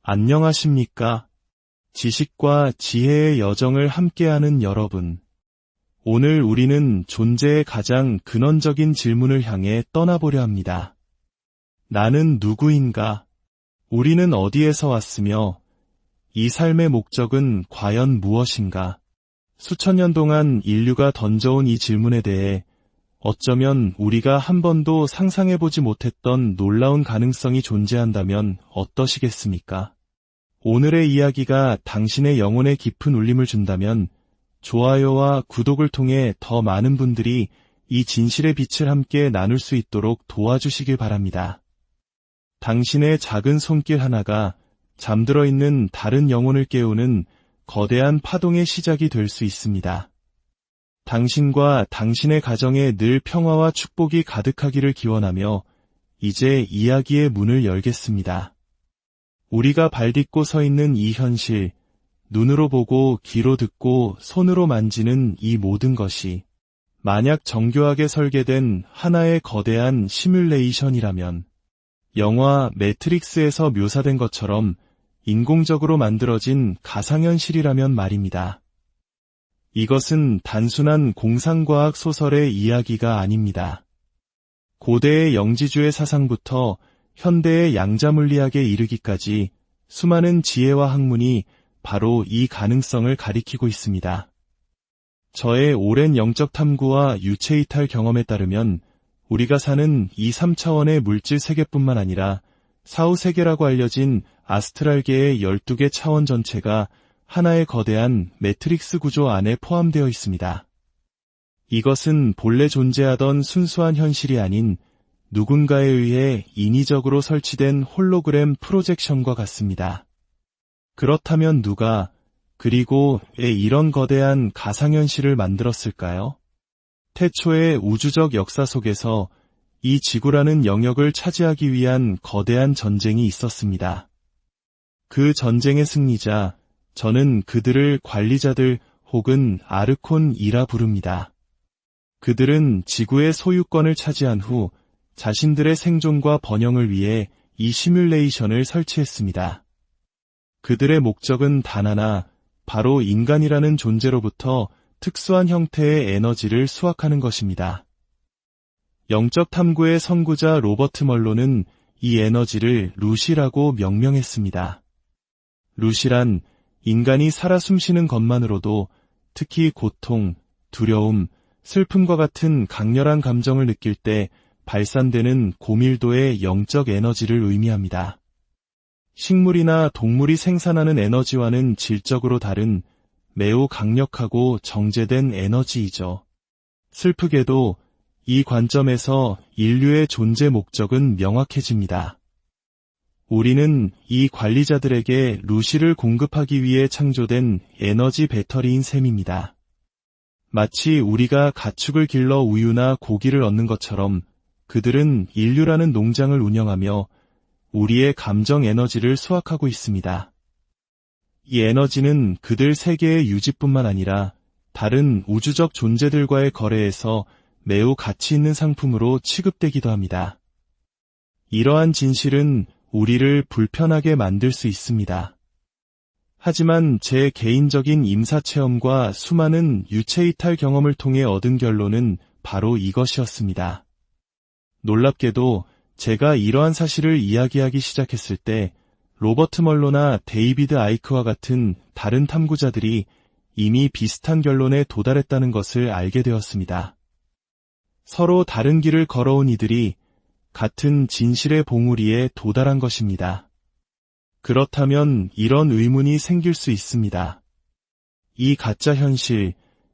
안녕하십니까? 지식과 지혜의 여정을 함께하는 여러분. 오늘 우리는 존재의 가장 근원적인 질문을 향해 떠나보려 합니다. 나는 누구인가? 우리는 어디에서 왔으며 이 삶의 목적은 과연 무엇인가? 수천 년 동안 인류가 던져온 이 질문에 대해 어쩌면 우리가 한 번도 상상해보지 못했던 놀라운 가능성이 존재한다면 어떠시겠습니까? 오늘의 이야기가 당신의 영혼에 깊은 울림을 준다면 좋아요와 구독을 통해 더 많은 분들이 이 진실의 빛을 함께 나눌 수 있도록 도와주시길 바랍니다. 당신의 작은 손길 하나가 잠들어 있는 다른 영혼을 깨우는 거대한 파동의 시작이 될 수 있습니다. 당신과 당신의 가정에 늘 평화와 축복이 가득하기를 기원하며 이제 이야기의 문을 열겠습니다. 우리가 발딛고 서 있는 이 현실, 눈으로 보고 귀로 듣고 손으로 만지는 이 모든 것이 만약 정교하게 설계된 하나의 거대한 시뮬레이션이라면 영화 매트릭스에서 묘사된 것처럼 인공적으로 만들어진 가상현실이라면 말입니다. 이것은 단순한 공상과학 소설의 이야기가 아닙니다. 고대의 영지주의 사상부터 현대의 양자물리학에 이르기까지 수많은 지혜와 학문이 바로 이 가능성을 가리키고 있습니다. 저의 오랜 영적 탐구와 유체이탈 경험에 따르면 우리가 사는 이 3차원의 물질 세계뿐만 아니라 사후세계라고 알려진 아스트랄계의 12개 차원 전체가 하나의 거대한 매트릭스 구조 안에 포함되어 있습니다. 이것은 본래 존재하던 순수한 현실이 아닌 누군가에 의해 인위적으로 설치된 홀로그램 프로젝션과 같습니다. 그렇다면 누가, 그리고 왜 이런 거대한 가상현실을 만들었을까요? 태초의 우주적 역사 속에서 이 지구라는 영역을 차지하기 위한 거대한 전쟁이 있었습니다. 그 전쟁의 승리자, 저는 그들을 관리자들 혹은 아르콘이라 부릅니다. 그들은 지구의 소유권을 차지한 후 자신들의 생존과 번영을 위해 이 시뮬레이션을 설치했습니다. 그들의 목적은 단 하나, 바로 인간이라는 존재로부터 특수한 형태의 에너지를 수확하는 것입니다. 영적 탐구의 선구자 로버트 멀로는 이 에너지를 루시라고 명명했습니다. 루시란 인간이 살아 숨쉬는 것만으로도 특히 고통, 두려움, 슬픔과 같은 강렬한 감정을 느낄 때 발산되는 고밀도의 영적 에너지를 의미합니다. 식물이나 동물이 생산하는 에너지와는 질적으로 다른 매우 강력하고 정제된 에너지이죠. 슬프게도 이 관점에서 인류의 존재 목적은 명확해집니다. 우리는 이 관리자들에게 루시를 공급하기 위해 창조된 에너지 배터리인 셈입니다. 마치 우리가 가축을 길러 우유나 고기를 얻는 것처럼 그들은 인류라는 농장을 운영하며 우리의 감정 에너지를 수확하고 있습니다. 이 에너지는 그들 세계의 유지뿐만 아니라 다른 우주적 존재들과의 거래에서 매우 가치 있는 상품으로 취급되기도 합니다. 이러한 진실은 우리를 불편하게 만들 수 있습니다. 하지만 제 개인적인 임사체험과 수많은 유체이탈 경험을 통해 얻은 결론은 바로 이것이었습니다. 놀랍게도 제가 이러한 사실을 이야기하기 시작했을 때 로버트 멀로나 데이비드 아이크와 같은 다른 탐구자들이 이미 비슷한 결론에 도달했다는 것을 알게 되었습니다. 서로 다른 길을 걸어온 이들이 같은 진실의 봉우리에 도달한 것입니다. 그렇다면 이런 의문이 생길 수 있습니다. 이 가짜 현실,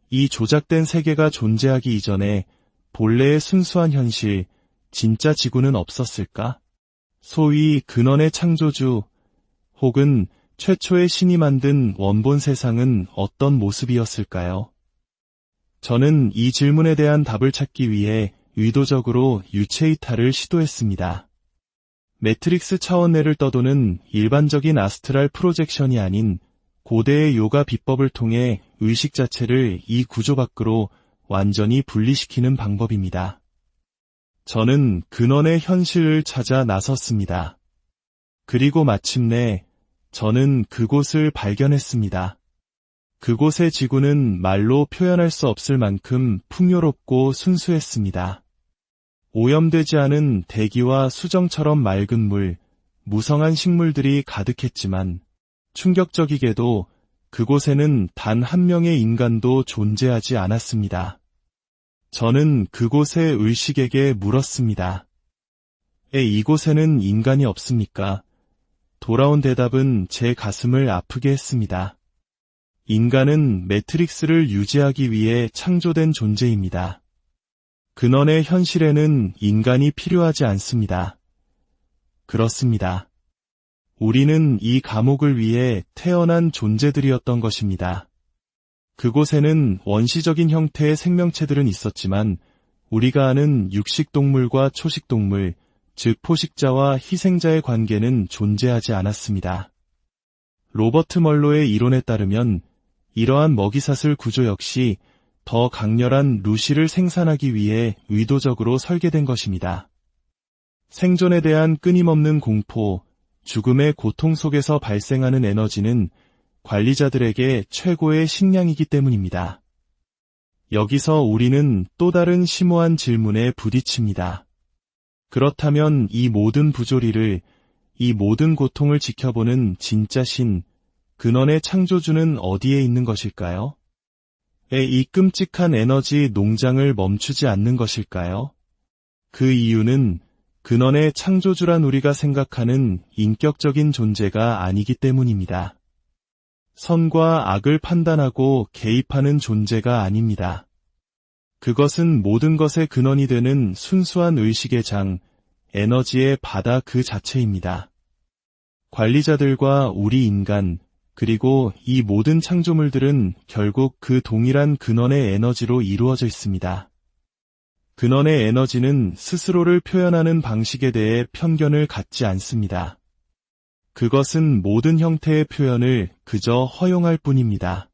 이 조작된 세계가 존재하기 이전에 본래의 순수한 현실, 진짜 지구는 없었을까? 소위 근원의 창조주 혹은 최초의 신이 만든 원본 세상은 어떤 모습이었을까요? 저는 이 질문에 대한 답을 찾기 위해 의도적으로 유체이탈을 시도했습니다. 매트릭스 차원 내를 떠도는 일반적인 아스트랄 프로젝션이 아닌 고대의 요가 비법을 통해 의식 자체를 이 구조 밖으로 완전히 분리시키는 방법입니다. 저는 근원의 현실을 찾아 나섰습니다. 그리고 마침내 저는 그곳을 발견했습니다. 그곳의 지구는 말로 표현할 수 없을 만큼 풍요롭고 순수했습니다. 오염되지 않은 대기와 수정처럼 맑은 물, 무성한 식물들이 가득했지만 충격적이게도 그곳에는 단 한 명의 인간도 존재하지 않았습니다. 저는 그곳의 의식에게 물었습니다. 이곳에는 인간이 없습니까? 돌아온 대답은 제 가슴을 아프게 했습니다. 인간은 매트릭스를 유지하기 위해 창조된 존재입니다. 근원의 현실에는 인간이 필요하지 않습니다. 그렇습니다. 우리는 이 감옥을 위해 태어난 존재들이었던 것입니다. 그곳에는 원시적인 형태의 생명체들은 있었지만 우리가 아는 육식동물과 초식동물, 즉 포식자와 희생자의 관계는 존재하지 않았습니다. 로버트 멀로의 이론에 따르면 이러한 먹이사슬 구조 역시 더 강렬한 루시를 생산하기 위해 의도적으로 설계된 것입니다. 생존에 대한 끊임없는 공포, 죽음의 고통 속에서 발생하는 에너지는 관리자들에게 최고의 식량이기 때문입니다. 여기서 우리는 또 다른 심오한 질문에 부딪힙니다. 그렇다면 이 모든 부조리를, 이 모든 고통을 지켜보는 진짜 신, 근원의 창조주는 어디에 있는 것일까요? 이 끔찍한 에너지 농장을 멈추지 않는 것일까요? 그 이유는 근원의 창조주란 우리가 생각하는 인격적인 존재가 아니기 때문입니다. 선과 악을 판단하고 개입하는 존재가 아닙니다. 그것은 모든 것의 근원이 되는 순수한 의식의 장, 에너지의 바다 그 자체입니다. 관리자들과 우리 인간, 그리고 이 모든 창조물들은 결국 그 동일한 근원의 에너지로 이루어져 있습니다. 근원의 에너지는 스스로를 표현하는 방식에 대해 편견을 갖지 않습니다. 그것은 모든 형태의 표현을 그저 허용할 뿐입니다.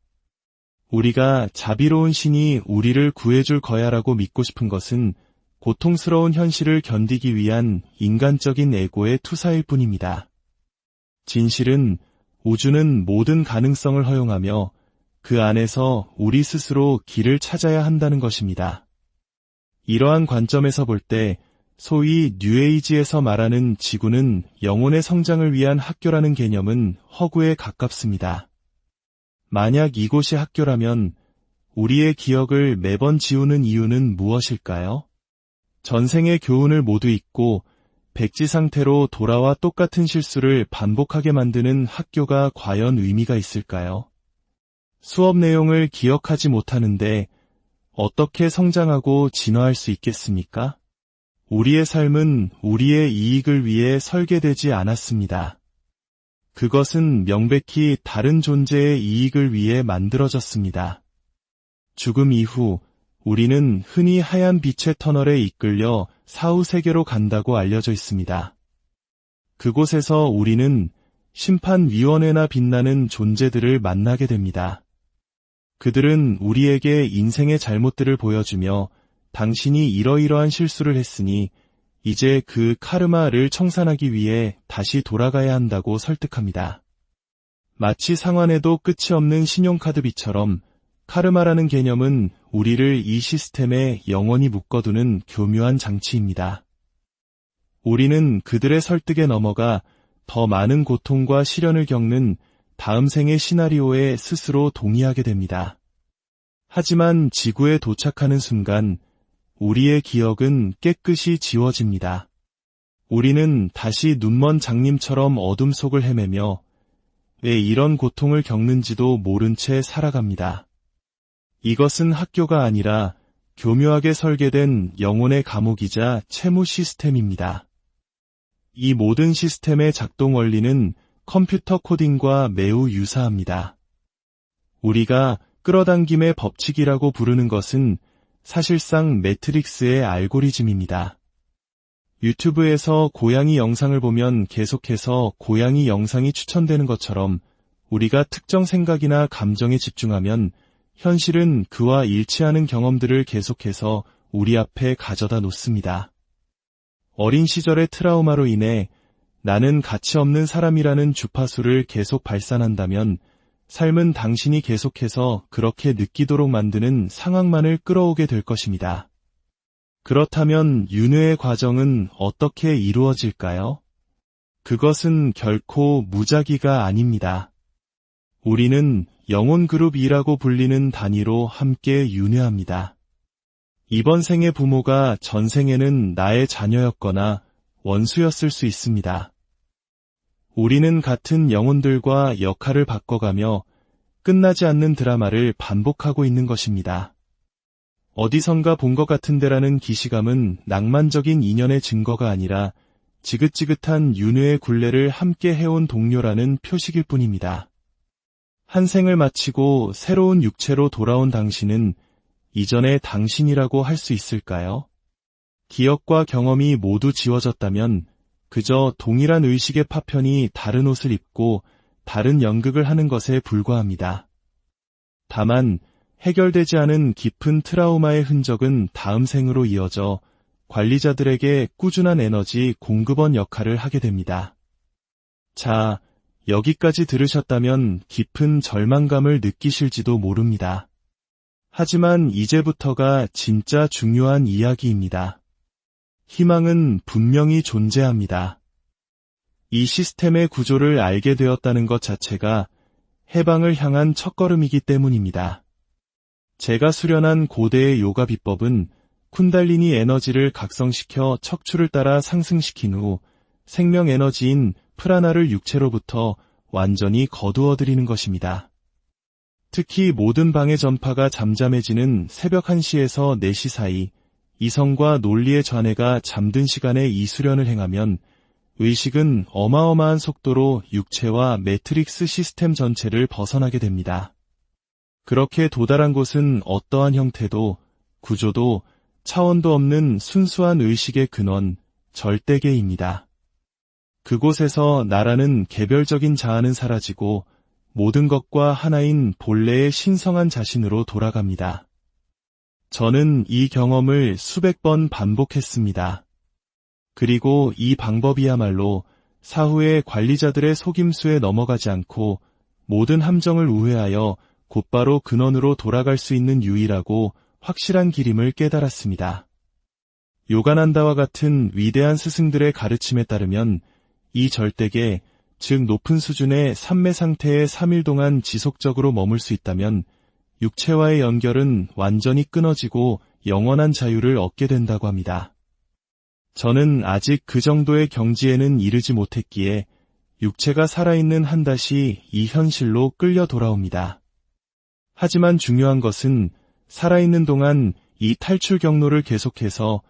우리가 자비로운 신이 우리를 구해줄 거야라고 믿고 싶은 것은 고통스러운 현실을 견디기 위한 인간적인 에고의 투사일 뿐입니다. 진실은 우주는 모든 가능성을 허용하며 그 안에서 우리 스스로 길을 찾아야 한다는 것입니다. 이러한 관점에서 볼 때 소위 뉴에이지에서 말하는 지구는 영혼의 성장을 위한 학교라는 개념은 허구에 가깝습니다. 만약 이곳이 학교라면 우리의 기억을 매번 지우는 이유는 무엇일까요? 전생의 교훈을 모두 잊고 백지 상태로 돌아와 똑같은 실수를 반복하게 만드는 학교가 과연 의미가 있을까요? 수업 내용을 기억하지 못하는데 어떻게 성장하고 진화할 수 있겠습니까? 우리의 삶은 우리의 이익을 위해 설계되지 않았습니다. 그것은 명백히 다른 존재의 이익을 위해 만들어졌습니다. 죽음 이후 우리는 흔히 하얀 빛의 터널에 이끌려 사후세계로 간다고 알려져 있습니다. 그곳에서 우리는 심판위원회나 빛나는 존재들을 만나게 됩니다. 그들은 우리에게 인생의 잘못들을 보여주며 당신이 이러이러한 실수를 했으니 이제 그 카르마를 청산하기 위해 다시 돌아가야 한다고 설득합니다. 마치 상환에도 끝이 없는 신용카드비처럼 카르마라는 개념은 우리를 이 시스템에 영원히 묶어두는 교묘한 장치입니다. 우리는 그들의 설득에 넘어가 더 많은 고통과 시련을 겪는 다음 생의 시나리오에 스스로 동의하게 됩니다. 하지만 지구에 도착하는 순간 우리의 기억은 깨끗이 지워집니다. 우리는 다시 눈먼 장님처럼 어둠 속을 헤매며 왜 이런 고통을 겪는지도 모른 채 살아갑니다. 이것은 학교가 아니라 교묘하게 설계된 영혼의 감옥이자 채무 시스템입니다. 이 모든 시스템의 작동 원리는 컴퓨터 코딩과 매우 유사합니다. 우리가 끌어당김의 법칙이라고 부르는 것은 사실상 매트릭스의 알고리즘입니다. 유튜브에서 고양이 영상을 보면 계속해서 고양이 영상이 추천되는 것처럼 우리가 특정 생각이나 감정에 집중하면 현실은 그와 일치하는 경험들을 계속해서 우리 앞에 가져다 놓습니다. 어린 시절의 트라우마로 인해 나는 가치 없는 사람이라는 주파수를 계속 발산한다면 삶은 당신이 계속해서 그렇게 느끼도록 만드는 상황만을 끌어오게 될 것입니다. 그렇다면 윤회의 과정은 어떻게 이루어질까요? 그것은 결코 무작위가 아닙니다. 우리는 영혼그룹 2라고 불리는 단위로 함께 윤회합니다. 이번 생의 부모가 전생에는 나의 자녀였거나 원수였을 수 있습니다. 우리는 같은 영혼들과 역할을 바꿔가며 끝나지 않는 드라마를 반복하고 있는 것입니다. 어디선가 본 것 같은데라는 기시감은 낭만적인 인연의 증거가 아니라 지긋지긋한 윤회의 굴레를 함께 해온 동료라는 표식일 뿐입니다. 한 생을 마치고 새로운 육체로 돌아온 당신은 이전의 당신이라고 할 수 있을까요? 기억과 경험이 모두 지워졌다면 그저 동일한 의식의 파편이 다른 옷을 입고 다른 연극을 하는 것에 불과합니다. 다만 해결되지 않은 깊은 트라우마의 흔적은 다음 생으로 이어져 관리자들에게 꾸준한 에너지 공급원 역할을 하게 됩니다. 자, 여기까지 들으셨다면 깊은 절망감을 느끼실지도 모릅니다. 하지만 이제부터가 진짜 중요한 이야기입니다. 희망은 분명히 존재합니다. 이 시스템의 구조를 알게 되었다는 것 자체가 해방을 향한 첫걸음이기 때문입니다. 제가 수련한 고대의 요가 비법은 쿤달리니 에너지를 각성시켜 척추를 따라 상승시킨 후 생명 에너지인 프라나를 육체로부터 완전히 거두어들이는 것입니다. 특히 모든 방해 전파가 잠잠해지는 새벽 1시에서 4시 사이 이성과 논리의 좌뇌가 잠든 시간에 이 수련을 행하면 의식은 어마어마한 속도로 육체와 매트릭스 시스템 전체를 벗어나게 됩니다. 그렇게 도달한 곳은 어떠한 형태도 구조도 차원도 없는 순수한 의식의 근원, 절대계입니다. 그곳에서 나라는 개별적인 자아는 사라지고 모든 것과 하나인 본래의 신성한 자신으로 돌아갑니다. 저는 이 경험을 수백 번 반복했습니다. 그리고 이 방법이야말로 사후의 관리자들의 속임수에 넘어가지 않고 모든 함정을 우회하여 곧바로 근원으로 돌아갈 수 있는 유일하고 확실한 길임을 깨달았습니다. 요가난다와 같은 위대한 스승들의 가르침에 따르면 이 절대계, 즉 높은 수준의 삼매 상태에 3일 동안 지속적으로 머물 수 있다면 육체와의 연결은 완전히 끊어지고 영원한 자유를 얻게 된다고 합니다. 저는 아직 그 정도의 경지에는 이르지 못했기에 육체가 살아있는 한다시 이 현실로 끌려 돌아옵니다. 하지만 중요한 것은 살아있는 동안 이 탈출 경로를 계속해서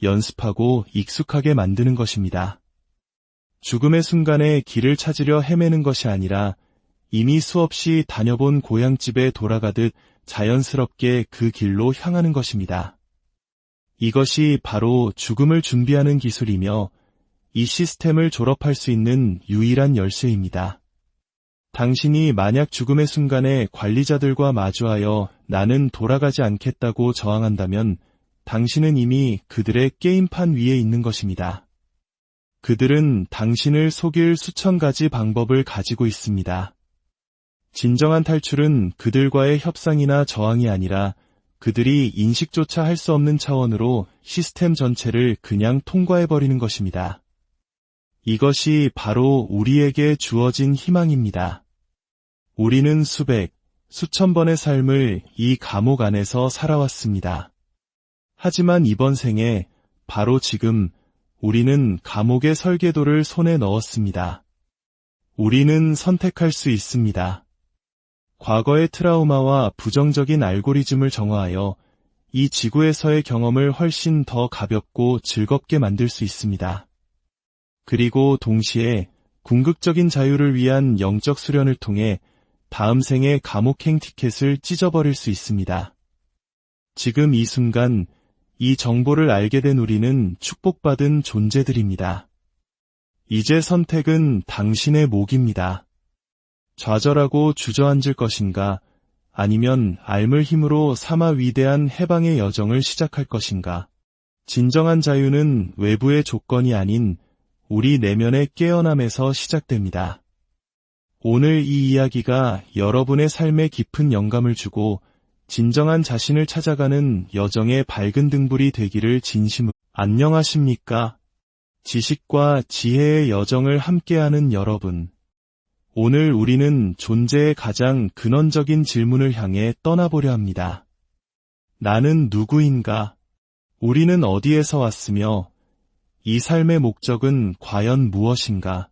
연습하고 익숙하게 만드는 것입니다. 죽음의 순간에 길을 찾으려 헤매는 것이 아니라 이미 수없이 다녀본 고향집에 돌아가듯 자연스럽게 그 길로 향하는 것입니다. 이것이 바로 죽음을 준비하는 기술이며 이 시스템을 졸업할 수 있는 유일한 열쇠입니다. 당신이 만약 죽음의 순간에 관리자들과 마주하여 나는 돌아가지 않겠다고 저항한다면 당신은 이미 그들의 게임판 위에 있는 것입니다. 그들은 당신을 속일 수천 가지 방법을 가지고 있습니다. 진정한 탈출은 그들과의 협상이나 저항이 아니라 그들이 인식조차 할 수 없는 차원으로 시스템 전체를 그냥 통과해버리는 것입니다. 이것이 바로 우리에게 주어진 희망입니다. 우리는 수백, 수천 번의 삶을 이 감옥 안에서 살아왔습니다. 하지만 이번 생에 바로 지금 우리는 감옥의 설계도를 손에 넣었습니다. 우리는 선택할 수 있습니다. 과거의 트라우마와 부정적인 알고리즘을 정화하여 이 지구에서의 경험을 훨씬 더 가볍고 즐겁게 만들 수 있습니다. 그리고 동시에 궁극적인 자유를 위한 영적 수련을 통해 다음 생의 감옥행 티켓을 찢어버릴 수 있습니다. 지금 이 순간 이 정보를 알게 된 우리는 축복받은 존재들입니다. 이제 선택은 당신의 몫입니다. 좌절하고 주저앉을 것인가, 아니면 알물 힘으로 삼아 위대한 해방의 여정을 시작할 것인가. 진정한 자유는 외부의 조건이 아닌 우리 내면의 깨어남에서 시작됩니다. 오늘 이 이야기가 여러분의 삶에 깊은 영감을 주고 진정한 자신을 찾아가는 여정의 밝은 등불이 되기를 진심으로. 안녕하십니까? 지식과 지혜의 여정을 함께하는 여러분. 오늘 우리는 존재의 가장 근원적인 질문을 향해 떠나보려 합니다. 나는 누구인가? 우리는 어디에서 왔으며 이 삶의 목적은 과연 무엇인가?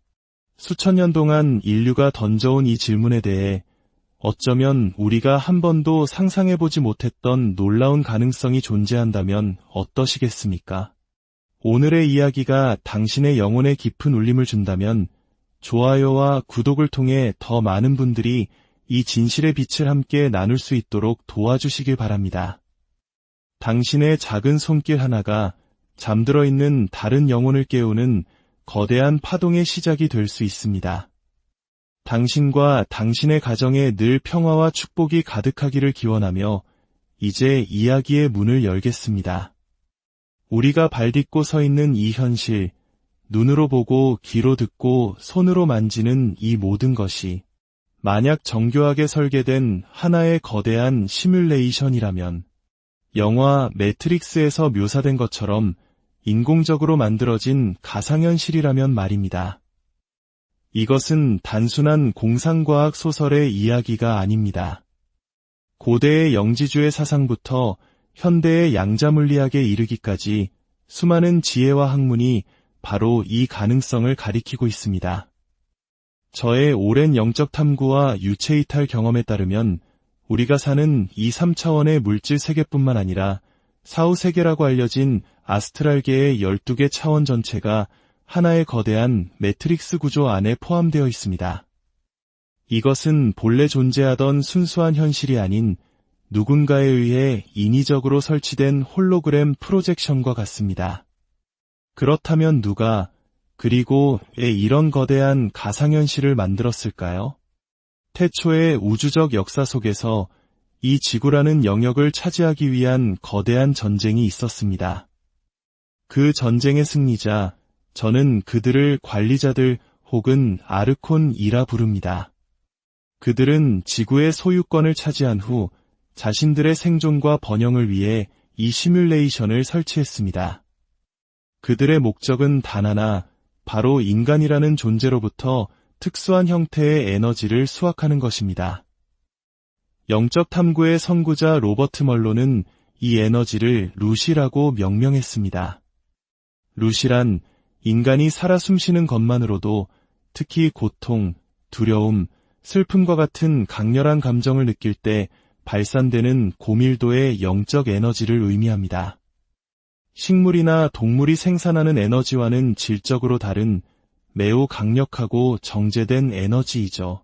수천 년 동안 인류가 던져온 이 질문에 대해 어쩌면 우리가 한 번도 상상해보지 못했던 놀라운 가능성이 존재한다면 어떠시겠습니까? 오늘의 이야기가 당신의 영혼에 깊은 울림을 준다면 좋아요와 구독을 통해 더 많은 분들이 이 진실의 빛을 함께 나눌 수 있도록 도와주시길 바랍니다. 당신의 작은 손길 하나가 잠들어 있는 다른 영혼을 깨우는 거대한 파동의 시작이 될 수 있습니다. 당신과 당신의 가정에 늘 평화와 축복이 가득하기를 기원하며 이제 이야기의 문을 열겠습니다. 우리가 발딛고 서 있는 이 현실, 눈으로 보고 귀로 듣고 손으로 만지는 이 모든 것이 만약 정교하게 설계된 하나의 거대한 시뮬레이션이라면 영화 매트릭스에서 묘사된 것처럼 인공적으로 만들어진 가상현실이라면 말입니다. 이것은 단순한 공상과학 소설의 이야기가 아닙니다. 고대의 영지주의 사상부터 현대의 양자물리학에 이르기까지 수많은 지혜와 학문이 바로 이 가능성을 가리키고 있습니다. 저의 오랜 영적 탐구와 유체이탈 경험에 따르면 우리가 사는 이 3차원의 물질 세계뿐만 아니라 사후세계라고 알려진 아스트랄계의 12개 차원 전체가 하나의 거대한 매트릭스 구조 안에 포함되어 있습니다. 이것은 본래 존재하던 순수한 현실이 아닌 누군가에 의해 인위적으로 설치된 홀로그램 프로젝션과 같습니다. 그렇다면 누가, 그리고 왜 이런 거대한 가상현실을 만들었을까요? 태초의 우주적 역사 속에서 이 지구라는 영역을 차지하기 위한 거대한 전쟁이 있었습니다. 그 전쟁의 승리자, 저는 그들을 관리자들 혹은 아르콘이라 부릅니다. 그들은 지구의 소유권을 차지한 후 자신들의 생존과 번영을 위해 이 시뮬레이션을 설치했습니다. 그들의 목적은 단 하나, 바로 인간이라는 존재로부터 특수한 형태의 에너지를 수확하는 것입니다. 영적 탐구의 선구자 로버트 멀로는 이 에너지를 루시라고 명명했습니다. 루시란 인간이 살아 숨쉬는 것만으로도 특히 고통, 두려움, 슬픔과 같은 강렬한 감정을 느낄 때 발산되는 고밀도의 영적 에너지를 의미합니다. 식물이나 동물이 생산하는 에너지와는 질적으로 다른 매우 강력하고 정제된 에너지이죠.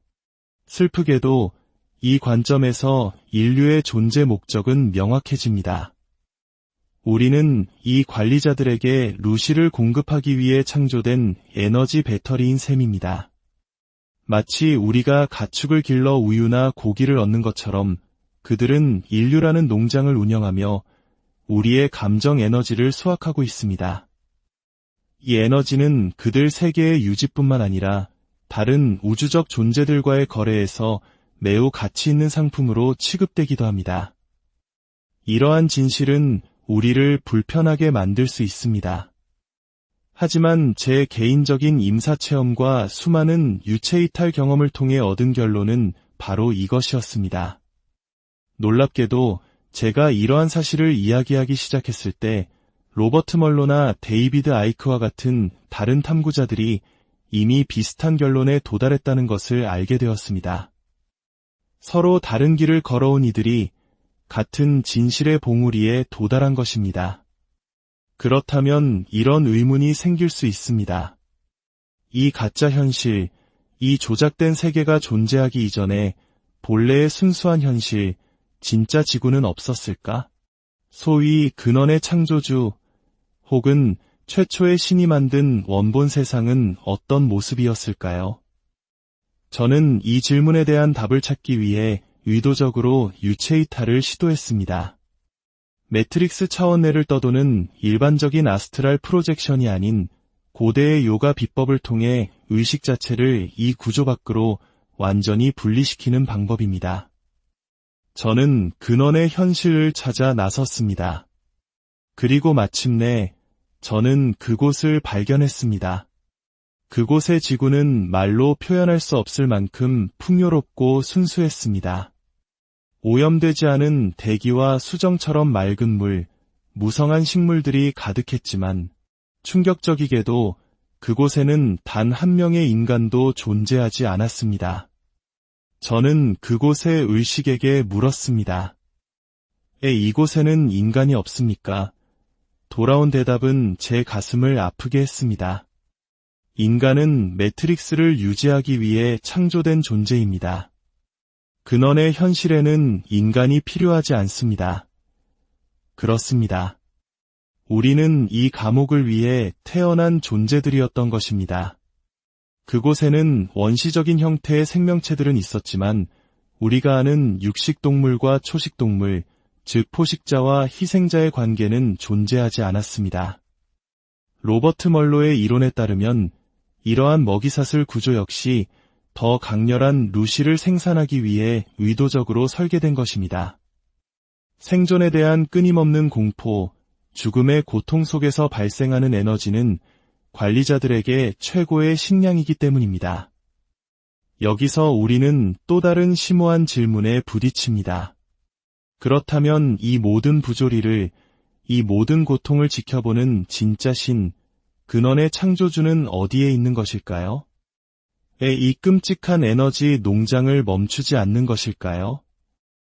슬프게도 이 관점에서 인류의 존재 목적은 명확해집니다. 우리는 이 관리자들에게 루시를 공급하기 위해 창조된 에너지 배터리인 셈입니다. 마치 우리가 가축을 길러 우유나 고기를 얻는 것처럼 그들은 인류라는 농장을 운영하며 우리의 감정 에너지를 수확하고 있습니다. 이 에너지는 그들 세계의 유지뿐만 아니라 다른 우주적 존재들과의 거래에서 매우 가치 있는 상품으로 취급되기도 합니다. 이러한 진실은 우리를 불편하게 만들 수 있습니다. 하지만 제 개인적인 임사체험과 수많은 유체이탈 경험을 통해 얻은 결론은 바로 이것이었습니다. 놀랍게도 제가 이러한 사실을 이야기하기 시작했을 때 로버트 멀로나 데이비드 아이크와 같은 다른 탐구자들이 이미 비슷한 결론에 도달했다는 것을 알게 되었습니다. 서로 다른 길을 걸어온 이들이 같은 진실의 봉우리에 도달한 것입니다. 그렇다면 이런 의문이 생길 수 있습니다. 이 가짜 현실, 이 조작된 세계가 존재하기 이전에 본래의 순수한 현실, 진짜 지구는 없었을까? 소위 근원의 창조주 혹은 최초의 신이 만든 원본 세상은 어떤 모습이었을까요? 저는 이 질문에 대한 답을 찾기 위해 의도적으로 유체이탈을 시도했습니다. 매트릭스 차원 내를 떠도는 일반적인 아스트랄 프로젝션이 아닌 고대의 요가 비법을 통해 의식 자체를 이 구조 밖으로 완전히 분리시키는 방법입니다. 저는 근원의 현실을 찾아 나섰습니다. 그리고 마침내 저는 그곳을 발견했습니다. 그곳의 지구는 말로 표현할 수 없을 만큼 풍요롭고 순수했습니다. 오염되지 않은 대기와 수정처럼 맑은 물, 무성한 식물들이 가득했지만 충격적이게도 그곳에는 단 한 명의 인간도 존재하지 않았습니다. 저는 그곳의 의식에게 물었습니다. 이곳에는 인간이 없습니까? 돌아온 대답은 제 가슴을 아프게 했습니다. 인간은 매트릭스를 유지하기 위해 창조된 존재입니다. 근원의 현실에는 인간이 필요하지 않습니다. 그렇습니다. 우리는 이 감옥을 위해 태어난 존재들이었던 것입니다. 그곳에는 원시적인 형태의 생명체들은 있었지만 우리가 아는 육식동물과 초식동물, 즉 포식자와 희생자의 관계는 존재하지 않았습니다. 로버트 멀로의 이론에 따르면 이러한 먹이사슬 구조 역시 더 강렬한 루시를 생산하기 위해 의도적으로 설계된 것입니다. 생존에 대한 끊임없는 공포, 죽음의 고통 속에서 발생하는 에너지는 관리자들에게 최고의 식량이기 때문입니다. 여기서 우리는 또 다른 심오한 질문에 부딪힙니다. 그렇다면 이 모든 부조리를, 이 모든 고통을 지켜보는 진짜 신, 근원의 창조주는 어디에 있는 것일까요? 이 끔찍한 에너지 농장을 멈추지 않는 것일까요?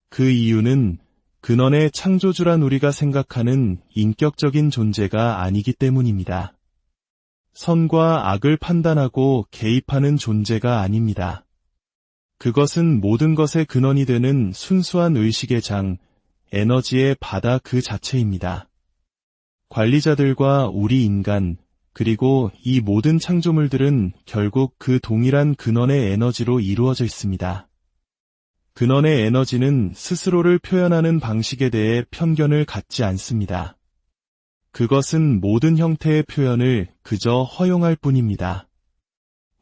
그 이유는 근원의 창조주란 우리가 생각하는 인격적인 존재가 아니기 때문입니다. 선과 악을 판단하고 개입하는 존재가 아닙니다. 그것은 모든 것의 근원이 되는 순수한 의식의 장, 에너지의 바다 그 자체입니다. 관리자들과 우리 인간, 그리고 이 모든 창조물들은 결국 그 동일한 근원의 에너지로 이루어져 있습니다. 근원의 에너지는 스스로를 표현하는 방식에 대해 편견을 갖지 않습니다. 그것은 모든 형태의 표현을 그저 허용할 뿐입니다.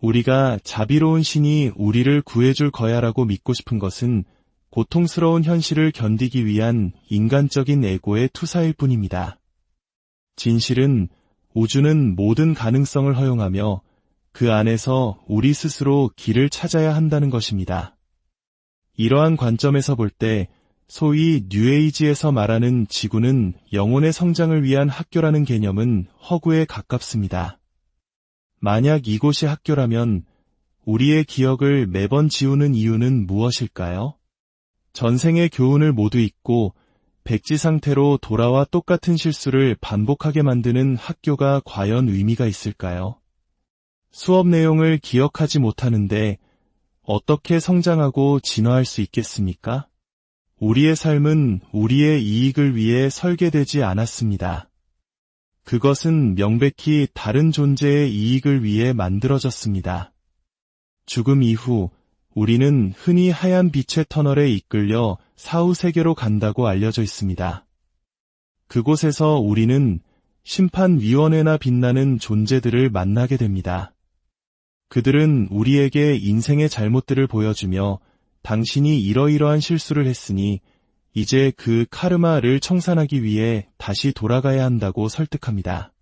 우리가 자비로운 신이 우리를 구해줄 거야라고 믿고 싶은 것은 고통스러운 현실을 견디기 위한 인간적인 에고의 투사일 뿐입니다. 진실은 우주는 모든 가능성을 허용하며 그 안에서 우리 스스로 길을 찾아야 한다는 것입니다. 이러한 관점에서 볼 때 소위 뉴에이지에서 말하는 지구는 영혼의 성장을 위한 학교라는 개념은 허구에 가깝습니다. 만약 이곳이 학교라면 우리의 기억을 매번 지우는 이유는 무엇일까요? 전생의 교훈을 모두 잊고 백지 상태로 돌아와 똑같은 실수를 반복하게 만드는 학교가 과연 의미가 있을까요? 수업 내용을 기억하지 못하는데 어떻게 성장하고 진화할 수 있겠습니까? 우리의 삶은 우리의 이익을 위해 설계되지 않았습니다. 그것은 명백히 다른 존재의 이익을 위해 만들어졌습니다. 죽음 이후 우리는 흔히 하얀 빛의 터널에 이끌려 사후 세계로 간다고 알려져 있습니다. 그곳에서 우리는 심판위원회나 빛나는 존재들을 만나게 됩니다. 그들은 우리에게 인생의 잘못들을 보여주며 당신이 이러이러한 실수를 했으니 이제 그 카르마를 청산하기 위해 다시 돌아가야 한다고 설득합니다.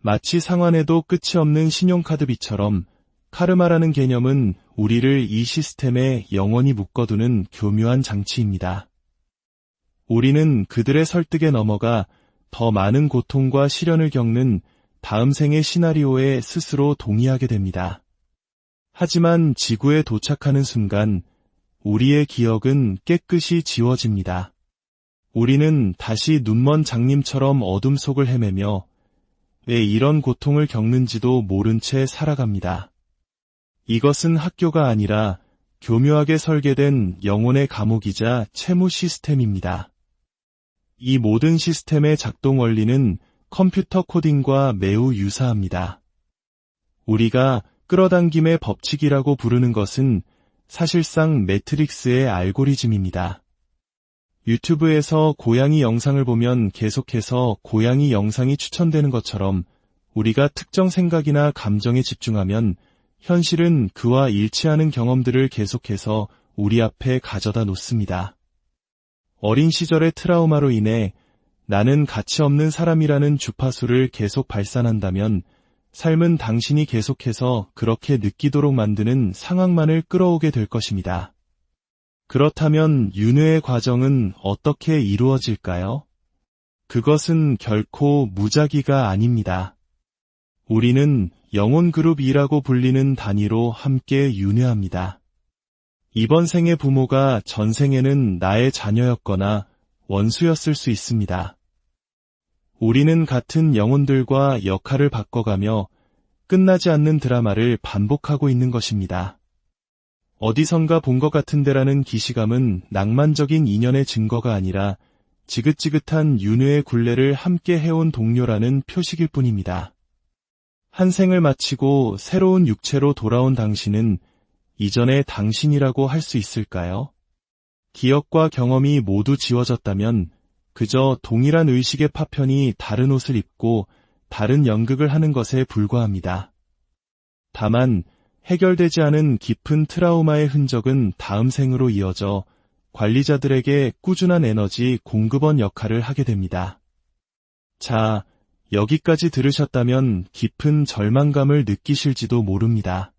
마치 상환에도 끝이 없는 신용카드비처럼 카르마라는 개념은 우리를 이 시스템에 영원히 묶어두는 교묘한 장치입니다. 우리는 그들의 설득에 넘어가 더 많은 고통과 시련을 겪는 다음 생의 시나리오에 스스로 동의하게 됩니다. 하지만 지구에 도착하는 순간 우리의 기억은 깨끗이 지워집니다. 우리는 다시 눈먼 장님처럼 어둠 속을 헤매며 왜 이런 고통을 겪는지도 모른 채 살아갑니다. 이것은 학교가 아니라 교묘하게 설계된 영혼의 감옥이자 채무 시스템입니다. 이 모든 시스템의 작동 원리는 컴퓨터 코딩과 매우 유사합니다. 우리가 끌어당김의 법칙이라고 부르는 것은 사실상 매트릭스의 알고리즘입니다. 유튜브에서 고양이 영상을 보면 계속해서 고양이 영상이 추천되는 것처럼 우리가 특정 생각이나 감정에 집중하면 현실은 그와 일치하는 경험들을 계속해서 우리 앞에 가져다 놓습니다. 어린 시절의 트라우마로 인해 나는 가치 없는 사람이라는 주파수를 계속 발산한다면 삶은 당신이 계속해서 그렇게 느끼도록 만드는 상황만을 끌어오게 될 것입니다. 그렇다면 윤회의 과정은 어떻게 이루어질까요? 그것은 결코 무작위가 아닙니다. 우리는 영혼그룹 2라고 불리는 단위로 함께 윤회합니다. 이번 생의 부모가 전생에는 나의 자녀였거나 원수였을 수 있습니다. 우리는 같은 영혼들과 역할을 바꿔가며 끝나지 않는 드라마를 반복하고 있는 것입니다. 어디선가 본 것 같은데라는 기시감은 낭만적인 인연의 증거가 아니라 지긋지긋한 윤회의 굴레를 함께 해온 동료라는 표식일 뿐입니다. 한 생을 마치고 새로운 육체로 돌아온 당신은 이전의 당신이라고 할 수 있을까요? 기억과 경험이 모두 지워졌다면 그저 동일한 의식의 파편이 다른 옷을 입고 다른 연극을 하는 것에 불과합니다. 다만 해결되지 않은 깊은 트라우마의 흔적은 다음 생으로 이어져 관리자들에게 꾸준한 에너지 공급원 역할을 하게 됩니다. 자, 여기까지 들으셨다면 깊은 절망감을 느끼실지도 모릅니다.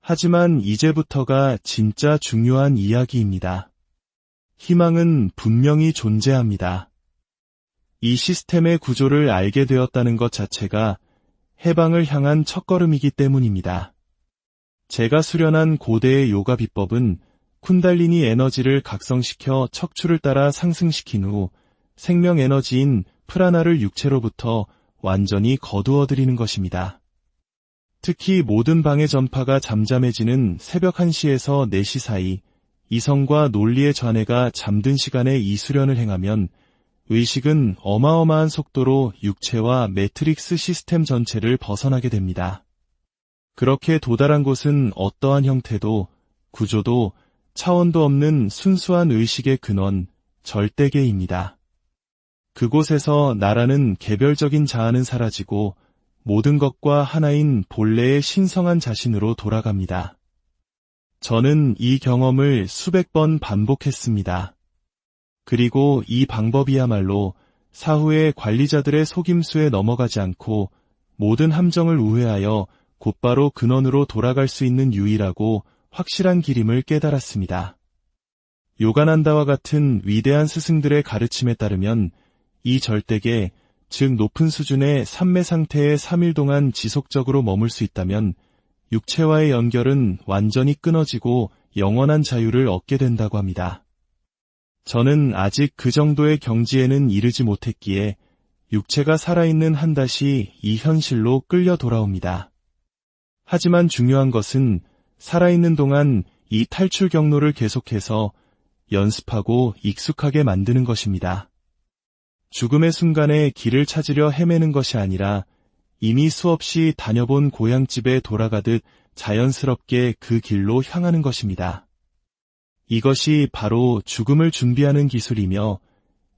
하지만 이제부터가 진짜 중요한 이야기입니다. 희망은 분명히 존재합니다. 이 시스템의 구조를 알게 되었다는 것 자체가 해방을 향한 첫걸음이기 때문입니다. 제가 수련한 고대의 요가 비법은 쿤달리니 에너지를 각성시켜 척추를 따라 상승시킨 후 생명 에너지인 프라나를 육체로부터 완전히 거두어들이는 것입니다. 특히 모든 방의 전파가 잠잠해지는 새벽 1시에서 4시 사이 이성과 논리의 좌뇌가 잠든 시간에 이 수련을 행하면 의식은 어마어마한 속도로 육체와 매트릭스 시스템 전체를 벗어나게 됩니다. 그렇게 도달한 곳은 어떠한 형태도 구조도 차원도 없는 순수한 의식의 근원, 절대계입니다. 그곳에서 나라는 개별적인 자아는 사라지고 모든 것과 하나인 본래의 신성한 자신으로 돌아갑니다. 저는 이 경험을 수백 번 반복했습니다. 그리고 이 방법이야말로 사후의 관리자들의 속임수에 넘어가지 않고 모든 함정을 우회하여 곧바로 근원으로 돌아갈 수 있는 유일하고 확실한 길임을 깨달았습니다. 요가난다와 같은 위대한 스승들의 가르침에 따르면 이 절대계, 즉 높은 수준의 삼매 상태에 3일 동안 지속적으로 머물 수 있다면 육체와의 연결은 완전히 끊어지고 영원한 자유를 얻게 된다고 합니다. 저는 아직 그 정도의 경지에는 이르지 못했기에 육체가 살아있는 한 다시 이 현실로 끌려 돌아옵니다. 하지만 중요한 것은 살아있는 동안 이 탈출 경로를 계속해서 연습하고 익숙하게 만드는 것입니다. 죽음의 순간에 길을 찾으려 헤매는 것이 아니라 이미 수없이 다녀본 고향집에 돌아가듯 자연스럽게 그 길로 향하는 것입니다. 이것이 바로 죽음을 준비하는 기술이며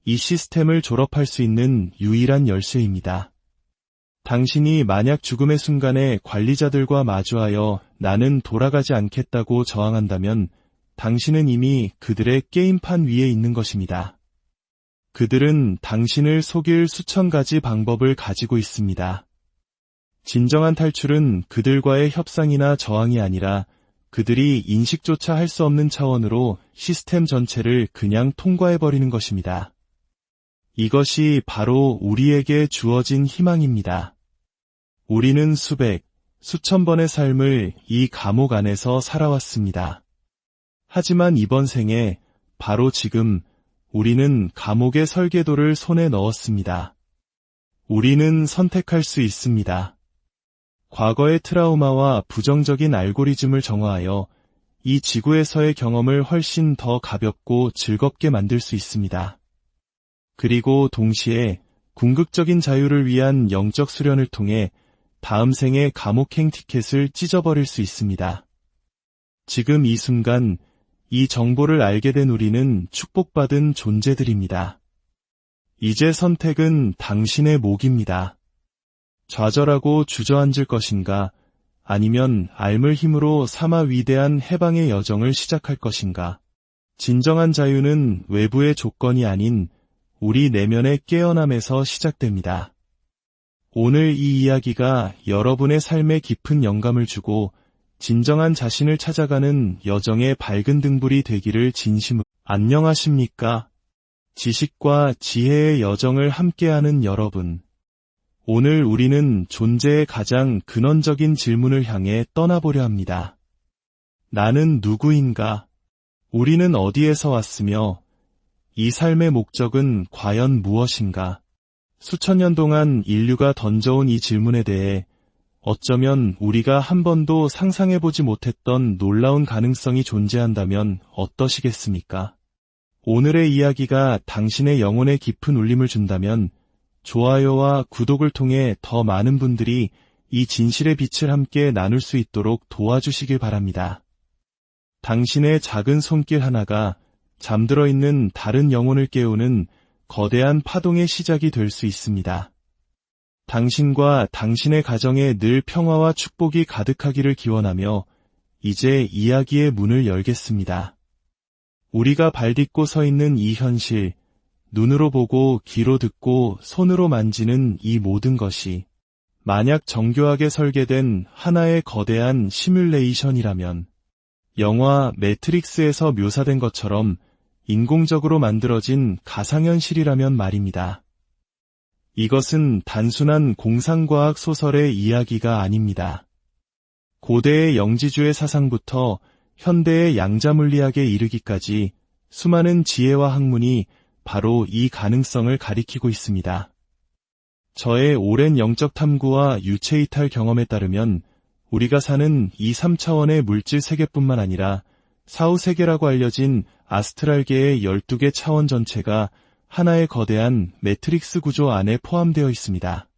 이 시스템을 졸업할 수 있는 유일한 열쇠입니다. 당신이 만약 죽음의 순간에 관리자들과 마주하여 나는 돌아가지 않겠다고 저항한다면 당신은 이미 그들의 게임판 위에 있는 것입니다. 그들은 당신을 속일 수천 가지 방법을 가지고 있습니다. 진정한 탈출은 그들과의 협상이나 저항이 아니라 그들이 인식조차 할 수 없는 차원으로 시스템 전체를 그냥 통과해버리는 것입니다. 이것이 바로 우리에게 주어진 희망입니다. 우리는 수백, 수천 번의 삶을 이 감옥 안에서 살아왔습니다. 하지만 이번 생에 바로 지금 우리는 감옥의 설계도를 손에 넣었습니다. 우리는 선택할 수 있습니다. 과거의 트라우마와 부정적인 알고리즘을 정화하여 이 지구에서의 경험을 훨씬 더 가볍고 즐겁게 만들 수 있습니다. 그리고 동시에 궁극적인 자유를 위한 영적 수련을 통해 다음 생의 감옥행 티켓을 찢어버릴 수 있습니다. 지금 이 순간 이 정보를 알게 된 우리는 축복받은 존재들입니다. 이제 선택은 당신의 몫입니다. 좌절하고 주저앉을 것인가? 아니면 앓물 힘으로 삼아 위대한 해방의 여정을 시작할 것인가? 진정한 자유는 외부의 조건이 아닌 우리 내면의 깨어남에서 시작됩니다. 오늘 이 이야기가 여러분의 삶에 깊은 영감을 주고 진정한 자신을 찾아가는 여정의 밝은 등불이 되기를 진심으로. 안녕하십니까? 지식과 지혜의 여정을 함께하는 여러분. 오늘 우리는 존재의 가장 근원적인 질문을 향해 떠나보려 합니다. 나는 누구인가? 우리는 어디에서 왔으며 이 삶의 목적은 과연 무엇인가? 수천 년 동안 인류가 던져온 이 질문에 대해 어쩌면 우리가 한 번도 상상해보지 못했던 놀라운 가능성이 존재한다면 어떠시겠습니까? 오늘의 이야기가 당신의 영혼에 깊은 울림을 준다면 좋아요와 구독을 통해 더 많은 분들이 이 진실의 빛을 함께 나눌 수 있도록 도와주시길 바랍니다. 당신의 작은 손길 하나가 잠들어 있는 다른 영혼을 깨우는 거대한 파동의 시작이 될 수 있습니다. 당신과 당신의 가정에 늘 평화와 축복이 가득하기를 기원하며 이제 이야기의 문을 열겠습니다. 우리가 발딛고 서 있는 이 현실, 눈으로 보고 귀로 듣고 손으로 만지는 이 모든 것이 만약 정교하게 설계된 하나의 거대한 시뮬레이션이라면 영화 매트릭스에서 묘사된 것처럼 인공적으로 만들어진 가상현실이라면 말입니다. 이것은 단순한 공상과학 소설의 이야기가 아닙니다. 고대의 영지주의 사상부터 현대의 양자물리학에 이르기까지 수많은 지혜와 학문이 바로 이 가능성을 가리키고 있습니다. 저의 오랜 영적 탐구와 유체이탈 경험에 따르면 우리가 사는 이 3차원의 물질 세계뿐만 아니라 사후세계라고 알려진 아스트랄계의 12개 차원 전체가 하나의 거대한 매트릭스 구조 안에 포함되어 있습니다.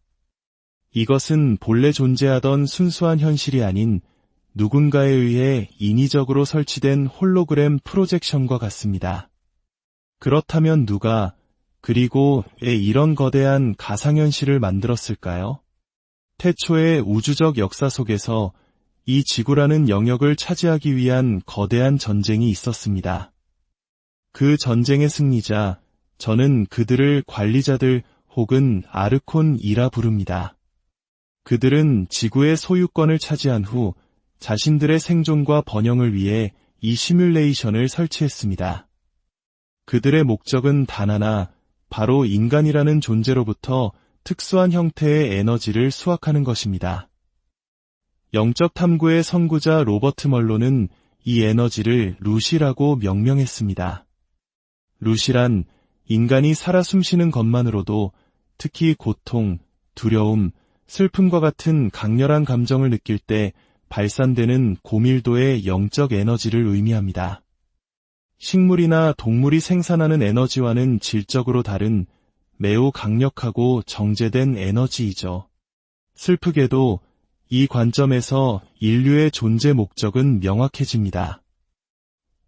이것은 본래 존재하던 순수한 현실이 아닌 누군가에 의해 인위적으로 설치된 홀로그램 프로젝션과 같습니다. 그렇다면 누가, 그리고 왜 이런 거대한 가상현실을 만들었을까요? 태초의 우주적 역사 속에서 이 지구라는 영역을 차지하기 위한 거대한 전쟁이 있었습니다. 그 전쟁의 승리자, 저는 그들을 관리자들 혹은 아르콘이라 부릅니다. 그들은 지구의 소유권을 차지한 후 자신들의 생존과 번영을 위해 이 시뮬레이션을 설치했습니다. 그들의 목적은 단 하나, 바로 인간이라는 존재로부터 특수한 형태의 에너지를 수확하는 것입니다. 영적 탐구의 선구자 로버트 멀로는 이 에너지를 루시라고 명명했습니다. 루시란 인간이 살아 숨쉬는 것만으로도 특히 고통, 두려움, 슬픔과 같은 강렬한 감정을 느낄 때 발산되는 고밀도의 영적 에너지를 의미합니다. 식물이나 동물이 생산하는 에너지와는 질적으로 다른 매우 강력하고 정제된 에너지이죠. 슬프게도 이 관점에서 인류의 존재 목적은 명확해집니다.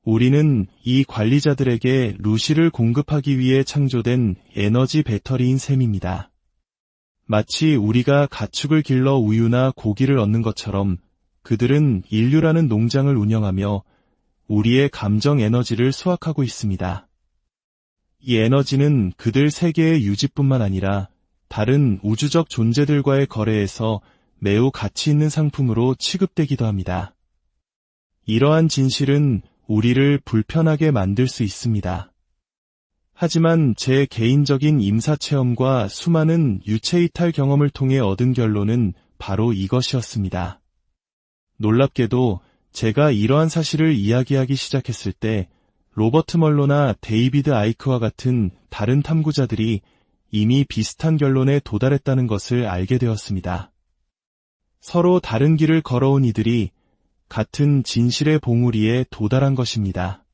우리는 이 관리자들에게 루시를 공급하기 위해 창조된 에너지 배터리인 셈입니다. 마치 우리가 가축을 길러 우유나 고기를 얻는 것처럼 그들은 인류라는 농장을 운영하며 우리의 감정 에너지를 수확하고 있습니다. 이 에너지는 그들 세계의 유지뿐만 아니라 다른 우주적 존재들과의 거래에서 매우 가치 있는 상품으로 취급되기도 합니다. 이러한 진실은 우리를 불편하게 만들 수 있습니다. 하지만 제 개인적인 임사체험과 수많은 유체이탈 경험을 통해 얻은 결론은 바로 이것이었습니다. 놀랍게도 제가 이러한 사실을 이야기하기 시작했을 때 로버트 멀로나 데이비드 아이크와 같은 다른 탐구자들이 이미 비슷한 결론에 도달했다는 것을 알게 되었습니다. 서로 다른 길을 걸어온 이들이 같은 진실의 봉우리에 도달한 것입니다.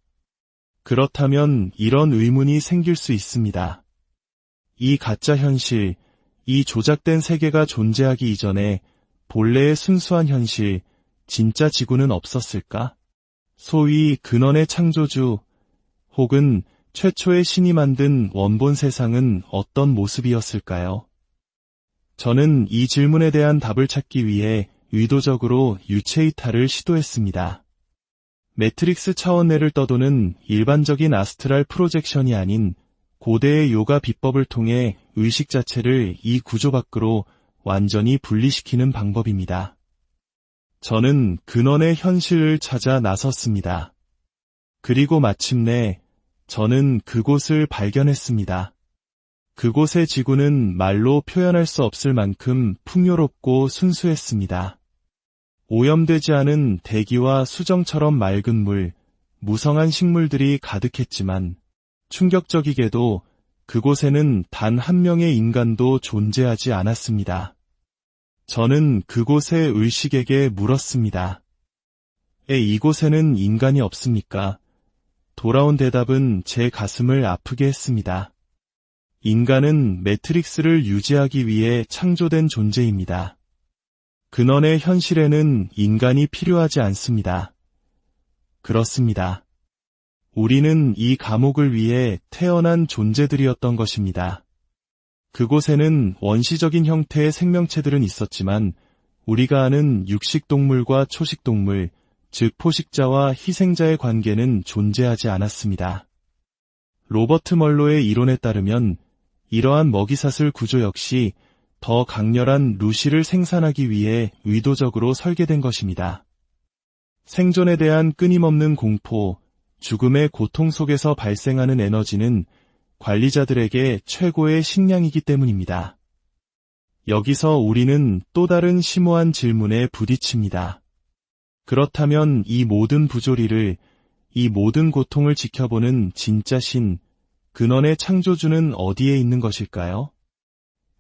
그렇다면 이런 의문이 생길 수 있습니다. 이 가짜 현실, 이 조작된 세계가 존재하기 이전에 본래의 순수한 현실, 진짜 지구는 없었을까? 소위 근원의 창조주 혹은 최초의 신이 만든 원본 세상은 어떤 모습이었을까요? 저는 이 질문에 대한 답을 찾기 위해 의도적으로 유체 이탈을 시도했습니다. 매트릭스 차원 내를 떠도는 일반적인 아스트랄 프로젝션이 아닌 고대의 요가 비법을 통해 의식 자체를 이 구조 밖으로 완전히 분리시키는 방법입니다. 저는 근원의 현실을 찾아 나섰습니다. 그리고 마침내 저는 그곳을 발견했습니다. 그곳의 지구는 말로 표현할 수 없을 만큼 풍요롭고 순수했습니다. 오염되지 않은 대기와 수정처럼 맑은 물, 무성한 식물들이 가득했지만 충격적이게도 그곳에는 단 한 명의 인간도 존재하지 않았습니다. 저는 그곳의 의식에게 물었습니다. 이곳에는 인간이 없습니까? 돌아온 대답은 제 가슴을 아프게 했습니다. 인간은 매트릭스를 유지하기 위해 창조된 존재입니다. 근원의 현실에는 인간이 필요하지 않습니다. 그렇습니다. 우리는 이 감옥을 위해 태어난 존재들이었던 것입니다. 그곳에는 원시적인 형태의 생명체들은 있었지만 우리가 아는 육식동물과 초식동물, 즉 포식자와 희생자의 관계는 존재하지 않았습니다. 로버트 멀로의 이론에 따르면 이러한 먹이사슬 구조 역시 더 강렬한 루시를 생산하기 위해 의도적으로 설계된 것입니다. 생존에 대한 끊임없는 공포, 죽음의 고통 속에서 발생하는 에너지는 관리자들에게 최고의 식량이기 때문입니다. 여기서 우리는 또 다른 심오한 질문에 부딪힙니다. 그렇다면 이 모든 부조리를, 이 모든 고통을 지켜보는 진짜 신, 근원의 창조주는 어디에 있는 것일까요?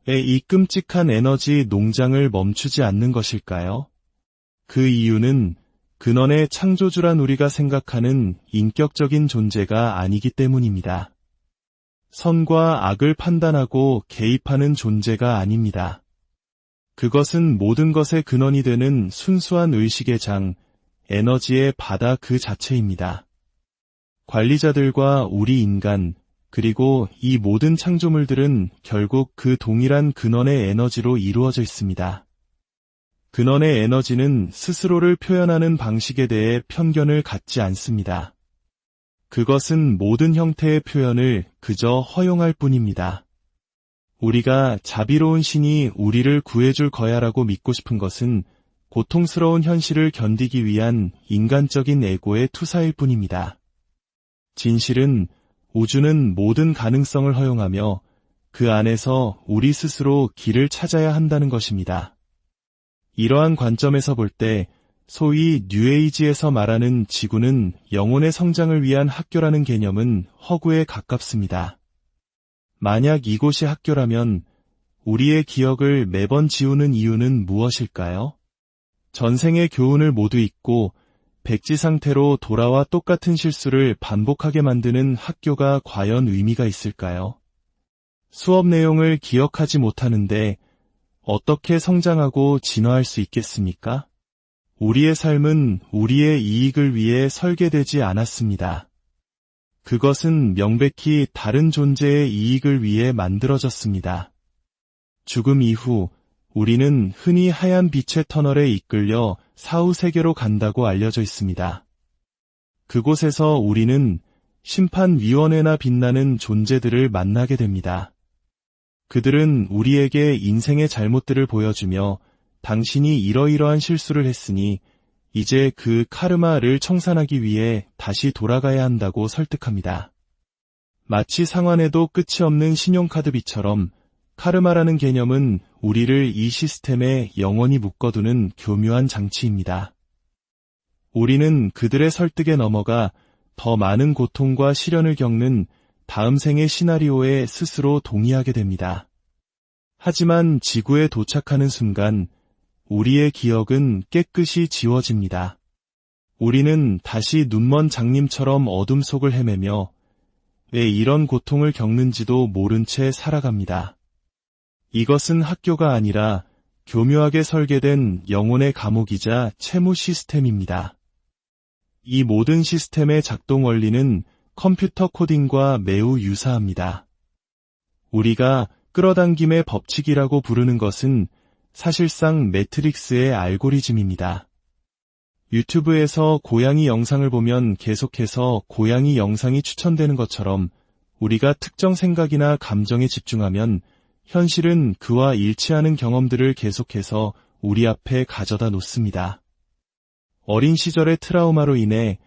이 끔찍한 에너지 농장을 멈추지 않는 것일까요? 그 이유는 근원의 창조주란 우리가 생각하는 인격적인 존재가 아니기 때문입니다. 선과 악을 판단하고 개입하는 존재가 아닙니다. 그것은 모든 것의 근원이 되는 순수한 의식의 장, 에너지의 바다 그 자체입니다. 관리자들과 우리 인간, 그리고 이 모든 창조물들은 결국 그 동일한 근원의 에너지로 이루어져 있습니다. 근원의 에너지는 스스로를 표현하는 방식에 대해 편견을 갖지 않습니다. 그것은 모든 형태의 표현을 그저 허용할 뿐입니다. 우리가 자비로운 신이 우리를 구해줄 거야라고 믿고 싶은 것은 고통스러운 현실을 견디기 위한 인간적인 에고의 투사일 뿐입니다. 진실은 우주는 모든 가능성을 허용하며 그 안에서 우리 스스로 길을 찾아야 한다는 것입니다. 이러한 관점에서 볼 때 소위 뉴에이지에서 말하는 지구는 영혼의 성장을 위한 학교라는 개념은 허구에 가깝습니다. 만약 이곳이 학교라면 우리의 기억을 매번 지우는 이유는 무엇일까요? 전생의 교훈을 모두 잊고 백지 상태로 돌아와 똑같은 실수를 반복하게 만드는 학교가 과연 의미가 있을까요? 수업 내용을 기억하지 못하는데 어떻게 성장하고 진화할 수 있겠습니까? 우리의 삶은 우리의 이익을 위해 설계되지 않았습니다. 그것은 명백히 다른 존재의 이익을 위해 만들어졌습니다. 죽음 이후 우리는 흔히 하얀 빛의 터널에 이끌려 사후 세계로 간다고 알려져 있습니다. 그곳에서 우리는 심판위원회나 빛나는 존재들을 만나게 됩니다. 그들은 우리에게 인생의 잘못들을 보여주며 당신이 이러이러한 실수를 했으니 이제 그 카르마를 청산하기 위해 다시 돌아가야 한다고 설득합니다. 마치 상환에도 끝이 없는 신용카드비처럼 카르마라는 개념은 우리를 이 시스템에 영원히 묶어두는 교묘한 장치입니다. 우리는 그들의 설득에 넘어가 더 많은 고통과 시련을 겪는 다음 생의 시나리오에 스스로 동의하게 됩니다. 하지만 지구에 도착하는 순간 우리의 기억은 깨끗이 지워집니다. 우리는 다시 눈먼 장님처럼 어둠 속을 헤매며 왜 이런 고통을 겪는지도 모른 채 살아갑니다. 이것은 학교가 아니라 교묘하게 설계된 영혼의 감옥이자 채무 시스템입니다. 이 모든 시스템의 작동 원리는 컴퓨터 코딩과 매우 유사합니다. 우리가 끌어당김의 법칙이라고 부르는 것은 사실상 매트릭스의 알고리즘입니다. 유튜브에서 고양이 영상을 보면 계속해서 고양이 영상이 추천되는 것처럼 우리가 특정 생각이나 감정에 집중하면 현실은 그와 일치하는 경험들을 계속해서 우리 앞에 가져다 놓습니다. 어린 시절의 트라우마로 인해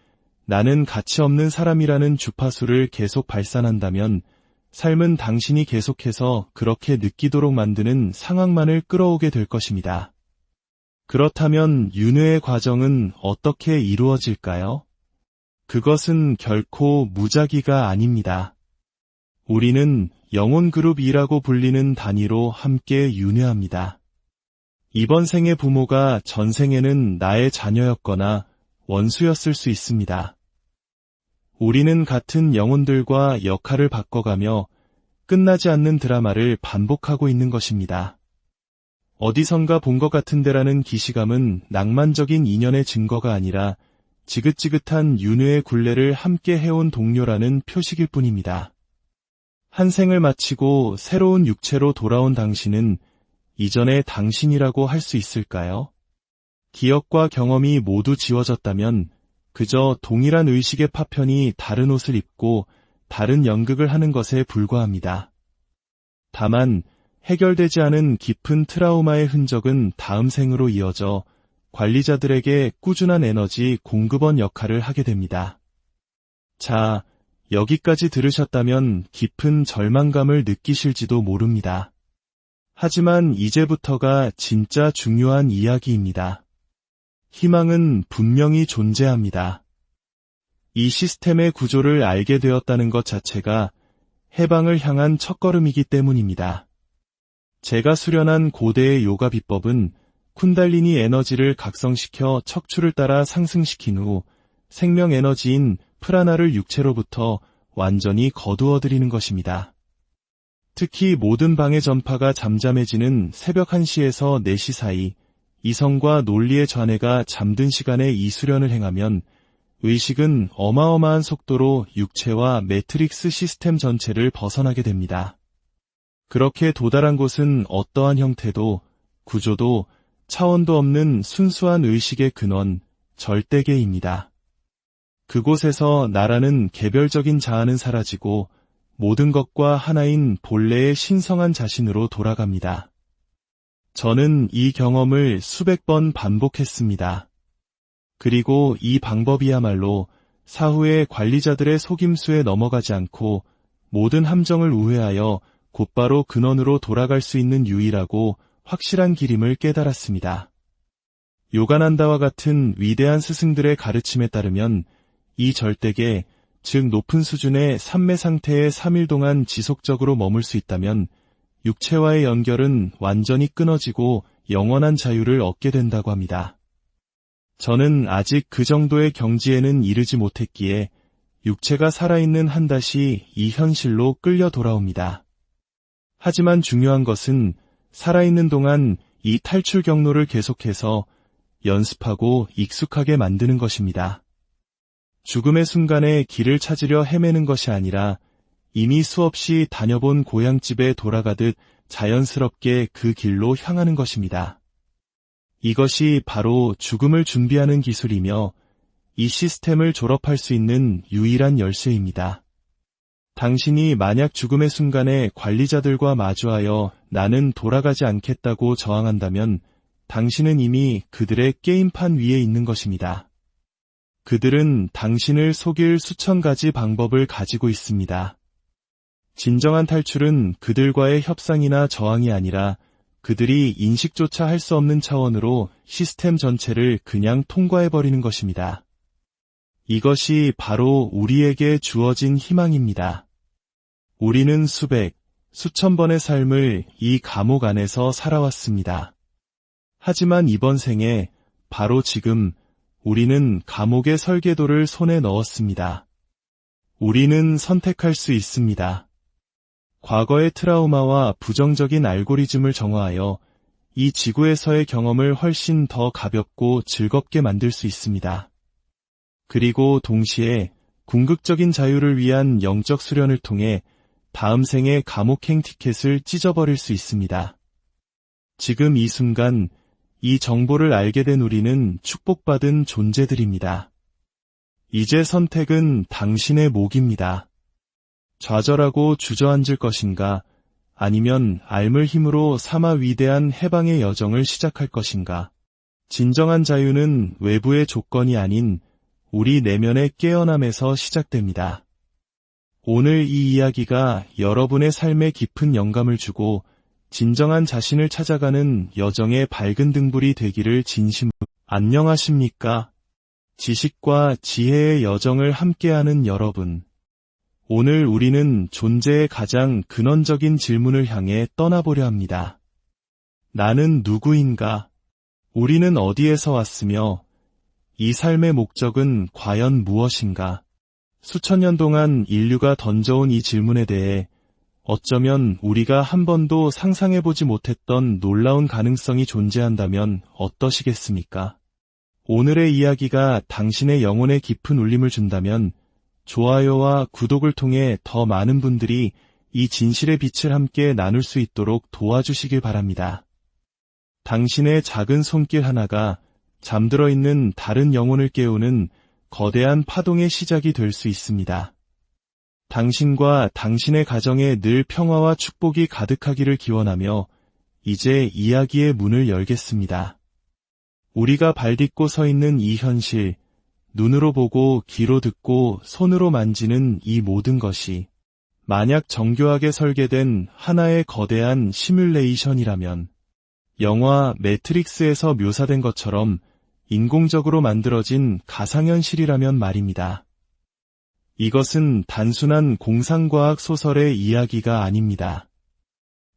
나는 가치 없는 사람이라는 주파수를 계속 발산한다면 삶은 당신이 계속해서 그렇게 느끼도록 만드는 상황만을 끌어오게 될 것입니다. 그렇다면 윤회의 과정은 어떻게 이루어질까요? 그것은 결코 무작위가 아닙니다. 우리는 영혼그룹 2라고 불리는 단위로 함께 윤회합니다. 이번 생의 부모가 전생에는 나의 자녀였거나 원수였을 수 있습니다. 우리는 같은 영혼들과 역할을 바꿔가며 끝나지 않는 드라마를 반복하고 있는 것입니다. 어디선가 본 것 같은데라는 기시감은 낭만적인 인연의 증거가 아니라 지긋지긋한 윤회의 굴레를 함께 해온 동료라는 표식일 뿐입니다. 한 생을 마치고 새로운 육체로 돌아온 당신은 이전의 당신이라고 할 수 있을까요? 기억과 경험이 모두 지워졌다면 그저 동일한 의식의 파편이 다른 옷을 입고 다른 연극을 하는 것에 불과합니다. 다만 해결되지 않은 깊은 트라우마의 흔적은 다음 생으로 이어져 관리자들에게 꾸준한 에너지 공급원 역할을 하게 됩니다. 자, 여기까지 들으셨다면 깊은 절망감을 느끼실지도 모릅니다. 하지만 이제부터가 진짜 중요한 이야기입니다. 희망은 분명히 존재합니다. 이 시스템의 구조를 알게 되었다는 것 자체가 해방을 향한 첫걸음이기 때문입니다. 제가 수련한 고대의 요가 비법은 쿤달리니 에너지를 각성시켜 척추를 따라 상승시킨 후 생명 에너지인 프라나를 육체로부터 완전히 거두어들이는 것입니다. 특히 모든 방의 전파가 잠잠해지는 새벽 1시에서 4시 사이 이성과 논리의 좌뇌가 잠든 시간에 이 수련을 행하면 의식은 어마어마한 속도로 육체와 매트릭스 시스템 전체를 벗어나게 됩니다. 그렇게 도달한 곳은 어떠한 형태도 구조도 차원도 없는 순수한 의식의 근원, 절대계입니다. 그곳에서 나라는 개별적인 자아는 사라지고 모든 것과 하나인 본래의 신성한 자신으로 돌아갑니다. 저는 이 경험을 수백 번 반복했습니다. 그리고 이 방법이야말로 사후의 관리자들의 속임수에 넘어가지 않고 모든 함정을 우회하여 곧바로 근원으로 돌아갈 수 있는 유일하고 확실한 길임을 깨달았습니다. 요가난다와 같은 위대한 스승들의 가르침에 따르면 이 절대계, 즉 높은 수준의 삼매 상태에 3일 동안 지속적으로 머물 수 있다면 육체와의 연결은 완전히 끊어지고 영원한 자유를 얻게 된다고 합니다. 저는 아직 그 정도의 경지에는 이르지 못했기에 육체가 살아있는 한다시 이 현실로 끌려 돌아옵니다. 하지만 중요한 것은 살아있는 동안 이 탈출 경로를 계속해서 연습하고 익숙하게 만드는 것입니다. 죽음의 순간에 길을 찾으려 헤매는 것이 아니라 이미 수없이 다녀본 고향집에 돌아가듯 자연스럽게 그 길로 향하는 것입니다. 이것이 바로 죽음을 준비하는 기술이며 이 시스템을 졸업할 수 있는 유일한 열쇠입니다. 당신이 만약 죽음의 순간에 관리자들과 마주하여 나는 돌아가지 않겠다고 저항한다면 당신은 이미 그들의 게임판 위에 있는 것입니다. 그들은 당신을 속일 수천 가지 방법을 가지고 있습니다. 진정한 탈출은 그들과의 협상이나 저항이 아니라 그들이 인식조차 할 수 없는 차원으로 시스템 전체를 그냥 통과해버리는 것입니다. 이것이 바로 우리에게 주어진 희망입니다. 우리는 수백, 수천 번의 삶을 이 감옥 안에서 살아왔습니다. 하지만 이번 생에 바로 지금 우리는 감옥의 설계도를 손에 넣었습니다. 우리는 선택할 수 있습니다. 과거의 트라우마와 부정적인 알고리즘을 정화하여 이 지구에서의 경험을 훨씬 더 가볍고 즐겁게 만들 수 있습니다. 그리고 동시에 궁극적인 자유를 위한 영적 수련을 통해 다음 생에 감옥행 티켓을 찢어버릴 수 있습니다. 지금 이 순간 이 정보를 알게 된 우리는 축복받은 존재들입니다. 이제 선택은 당신의 몫입니다. 좌절하고 주저앉을 것인가, 아니면 앓물 힘으로 삼아 위대한 해방의 여정을 시작할 것인가. 진정한 자유는 외부의 조건이 아닌 우리 내면의 깨어남에서 시작됩니다. 오늘 이 이야기가 여러분의 삶에 깊은 영감을 주고 진정한 자신을 찾아가는 여정의 밝은 등불이 되기를 진심으로. 안녕하십니까? 지식과 지혜의 여정을 함께하는 여러분. 오늘 우리는 존재의 가장 근원적인 질문을 향해 떠나보려 합니다. 나는 누구인가? 우리는 어디에서 왔으며 이 삶의 목적은 과연 무엇인가? 수천 년 동안 인류가 던져온 이 질문에 대해 어쩌면 우리가 한 번도 상상해보지 못했던 놀라운 가능성이 존재한다면 어떠시겠습니까? 오늘의 이야기가 당신의 영혼에 깊은 울림을 준다면 좋아요와 구독을 통해 더 많은 분들이 이 진실의 빛을 함께 나눌 수 있도록 도와주시길 바랍니다. 당신의 작은 손길 하나가 잠들어 있는 다른 영혼을 깨우는 거대한 파동의 시작이 될 수 있습니다. 당신과 당신의 가정에 늘 평화와 축복이 가득하기를 기원하며 이제 이야기의 문을 열겠습니다. 우리가 발딛고 서 있는 이 현실, 눈으로 보고 귀로 듣고 손으로 만지는 이 모든 것이 만약 정교하게 설계된 하나의 거대한 시뮬레이션이라면 영화 매트릭스에서 묘사된 것처럼 인공적으로 만들어진 가상현실이라면 말입니다. 이것은 단순한 공상과학 소설의 이야기가 아닙니다.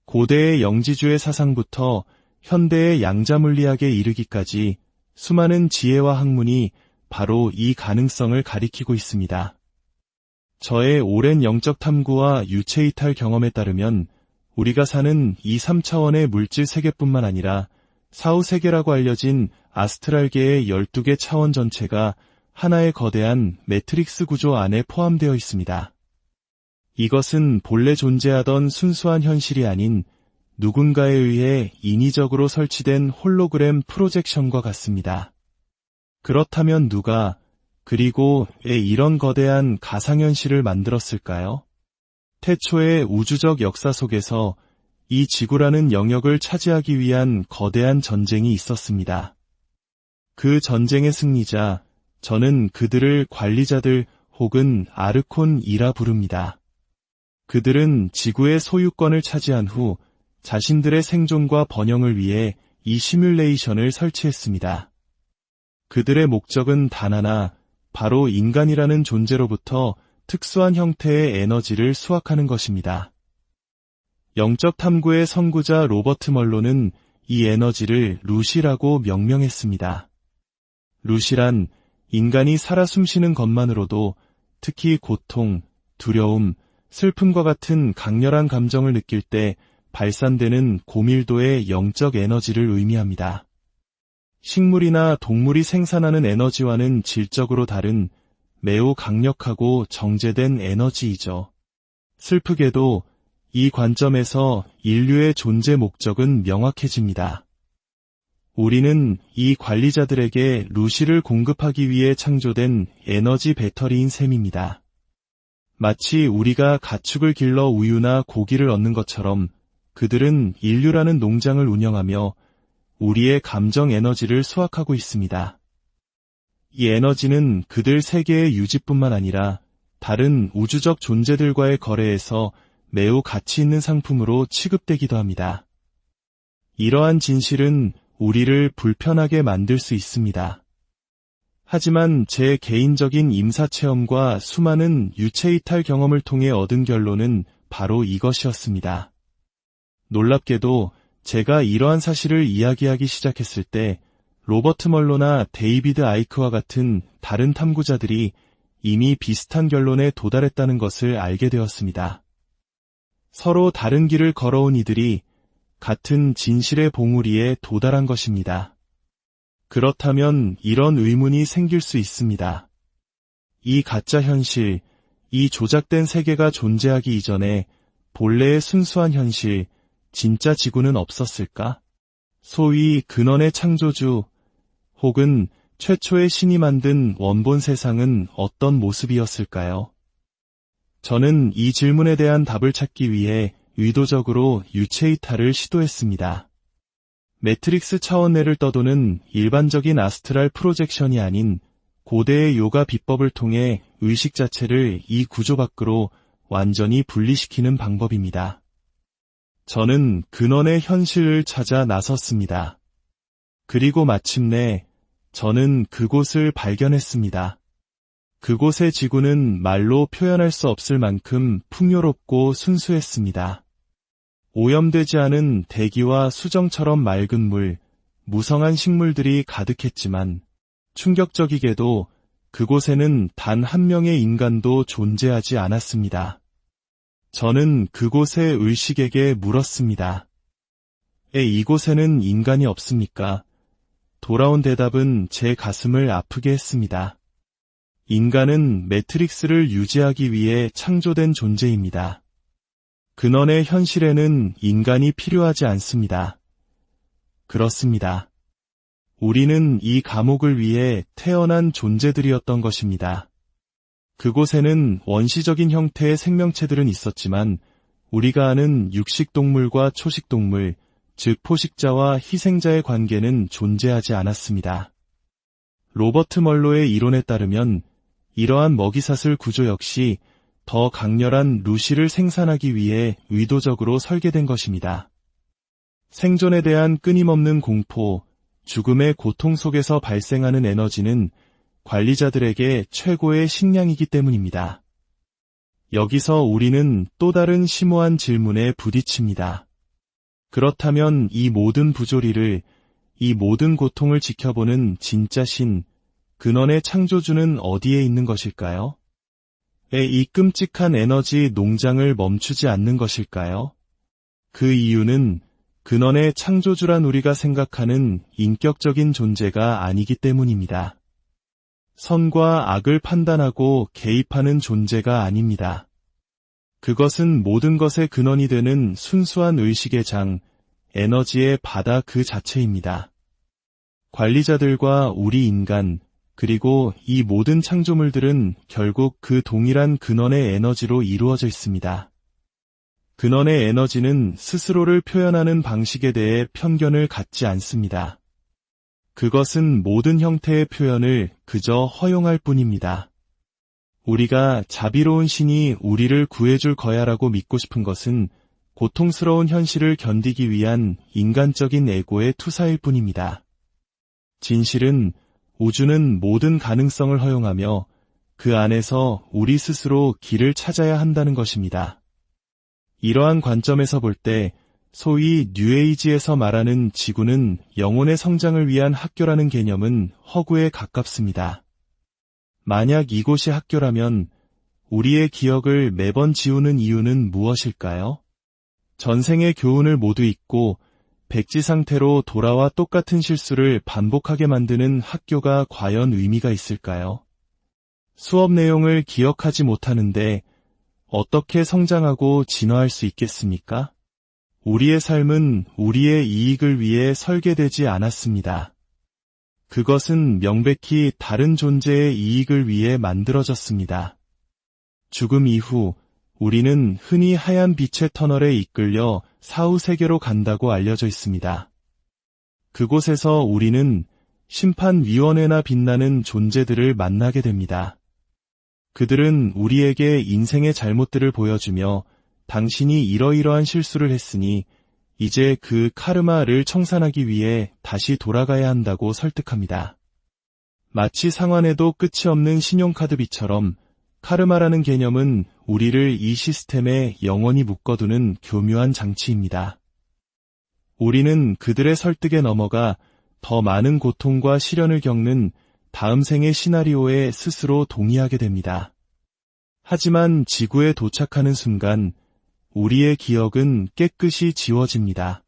고대의 영지주의 사상부터 현대의 양자물리학에 이르기까지 수많은 지혜와 학문이 바로 이 가능성을 가리키고 있습니다. 저의 오랜 영적 탐구와 유체이탈 경험에 따르면 우리가 사는 이 3차원의 물질 세계뿐만 아니라 사후 세계라고 알려진 아스트랄계의 12개 차원 전체가 하나의 거대한 매트릭스 구조 안에 포함되어 있습니다. 이것은 본래 존재하던 순수한 현실이 아닌 누군가에 의해 인위적으로 설치된 홀로그램 프로젝션과 같습니다. 그렇다면 누가, 그리고 왜 이런 거대한 가상현실을 만들었을까요? 태초의 우주적 역사 속에서 이 지구라는 영역을 차지하기 위한 거대한 전쟁이 있었습니다. 그 전쟁의 승리자, 저는 그들을 관리자들 혹은 아르콘이라 부릅니다. 그들은 지구의 소유권을 차지한 후 자신들의 생존과 번영을 위해 이 시뮬레이션을 설치했습니다. 그들의 목적은 단 하나, 바로 인간이라는 존재로부터 특수한 형태의 에너지를 수확하는 것입니다. 영적 탐구의 선구자 로버트 멀로는 이 에너지를 루시라고 명명했습니다. 루시란 인간이 살아 숨쉬는 것만으로도 특히 고통, 두려움, 슬픔과 같은 강렬한 감정을 느낄 때 발산되는 고밀도의 영적 에너지를 의미합니다. 식물이나 동물이 생산하는 에너지와는 질적으로 다른 매우 강력하고 정제된 에너지이죠. 슬프게도 이 관점에서 인류의 존재 목적은 명확해집니다. 우리는 이 관리자들에게 루시를 공급하기 위해 창조된 에너지 배터리인 셈입니다. 마치 우리가 가축을 길러 우유나 고기를 얻는 것처럼 그들은 인류라는 농장을 운영하며 우리의 감정 에너지를 수확하고 있습니다. 이 에너지는 그들 세계의 유지뿐만 아니라 다른 우주적 존재들과의 거래에서 매우 가치 있는 상품으로 취급되기도 합니다. 이러한 진실은 우리를 불편하게 만들 수 있습니다. 하지만 제 개인적인 임사체험과 수많은 유체이탈 경험을 통해 얻은 결론은 바로 이것이었습니다. 놀랍게도 제가 이러한 사실을 이야기하기 시작했을 때 로버트 멀로나 데이비드 아이크와 같은 다른 탐구자들이 이미 비슷한 결론에 도달했다는 것을 알게 되었습니다. 서로 다른 길을 걸어온 이들이 같은 진실의 봉우리에 도달한 것입니다. 그렇다면 이런 의문이 생길 수 있습니다. 이 가짜 현실, 이 조작된 세계가 존재하기 이전에 본래의 순수한 현실, 진짜 지구는 없었을까? 소위 근원의 창조주, 혹은 최초의 신이 만든 원본 세상은 어떤 모습이었을까요? 저는 이 질문에 대한 답을 찾기 위해 의도적으로 유체 이탈을 시도했습니다. 매트릭스 차원 내를 떠도는 일반적인 아스트랄 프로젝션이 아닌 고대의 요가 비법을 통해 의식 자체를 이 구조 밖으로 완전히 분리시키는 방법입니다. 저는 근원의 현실을 찾아 나섰습니다. 그리고 마침내 저는 그곳을 발견했습니다. 그곳의 지구는 말로 표현할 수 없을 만큼 풍요롭고 순수했습니다. 오염되지 않은 대기와 수정처럼 맑은 물, 무성한 식물들이 가득했지만 충격적이게도 그곳에는 단 한 명의 인간도 존재하지 않았습니다. 저는 그곳의 의식에게 물었습니다. 이곳에는 인간이 없습니까? 돌아온 대답은 제 가슴을 아프게 했습니다. 인간은 매트릭스를 유지하기 위해 창조된 존재입니다. 근원의 현실에는 인간이 필요하지 않습니다. 그렇습니다. 우리는 이 감옥을 위해 태어난 존재들이었던 것입니다. 그곳에는 원시적인 형태의 생명체들은 있었지만 우리가 아는 육식동물과 초식동물, 즉 포식자와 희생자의 관계는 존재하지 않았습니다. 로버트 멀로의 이론에 따르면 이러한 먹이사슬 구조 역시 더 강렬한 루시를 생산하기 위해 의도적으로 설계된 것입니다. 생존에 대한 끊임없는 공포, 죽음의 고통 속에서 발생하는 에너지는 관리자들에게 최고의 식량이기 때문입니다. 여기서 우리는 또 다른 심오한 질문에 부딪힙니다. 그렇다면 이 모든 부조리를, 이 모든 고통을 지켜보는 진짜 신, 근원의 창조주는 어디에 있는 것일까요? 이 끔찍한 에너지 농장을 멈추지 않는 것일까요? 그 이유는 근원의 창조주란 우리가 생각하는 인격적인 존재가 아니기 때문입니다. 선과 악을 판단하고 개입하는 존재가 아닙니다. 그것은 모든 것의 근원이 되는 순수한 의식의 장, 에너지의 바다 그 자체입니다. 관리자들과 우리 인간, 그리고 이 모든 창조물들은 결국 그 동일한 근원의 에너지로 이루어져 있습니다. 근원의 에너지는 스스로를 표현하는 방식에 대해 편견을 갖지 않습니다. 그것은 모든 형태의 표현을 그저 허용할 뿐입니다. 우리가 자비로운 신이 우리를 구해줄 거야라고 믿고 싶은 것은 고통스러운 현실을 견디기 위한 인간적인 에고의 투사일 뿐입니다. 진실은 우주는 모든 가능성을 허용하며 그 안에서 우리 스스로 길을 찾아야 한다는 것입니다. 이러한 관점에서 볼 때 소위 뉴에이지에서 말하는 지구는 영혼의 성장을 위한 학교라는 개념은 허구에 가깝습니다. 만약 이곳이 학교라면 우리의 기억을 매번 지우는 이유는 무엇일까요? 전생의 교훈을 모두 잊고 백지 상태로 돌아와 똑같은 실수를 반복하게 만드는 학교가 과연 의미가 있을까요? 수업 내용을 기억하지 못하는데 어떻게 성장하고 진화할 수 있겠습니까? 우리의 삶은 우리의 이익을 위해 설계되지 않았습니다. 그것은 명백히 다른 존재의 이익을 위해 만들어졌습니다. 죽음 이후 우리는 흔히 하얀 빛의 터널에 이끌려 사후세계로 간다고 알려져 있습니다. 그곳에서 우리는 심판위원회나 빛나는 존재들을 만나게 됩니다. 그들은 우리에게 인생의 잘못들을 보여주며 당신이 이러이러한 실수를 했으니 이제 그 카르마를 청산하기 위해 다시 돌아가야 한다고 설득합니다. 마치 상환에도 끝이 없는 신용카드비처럼 카르마라는 개념은 우리를 이 시스템에 영원히 묶어두는 교묘한 장치입니다. 우리는 그들의 설득에 넘어가 더 많은 고통과 시련을 겪는 다음 생의 시나리오에 스스로 동의하게 됩니다. 하지만 지구에 도착하는 순간 우리의 기억은 깨끗이 지워집니다.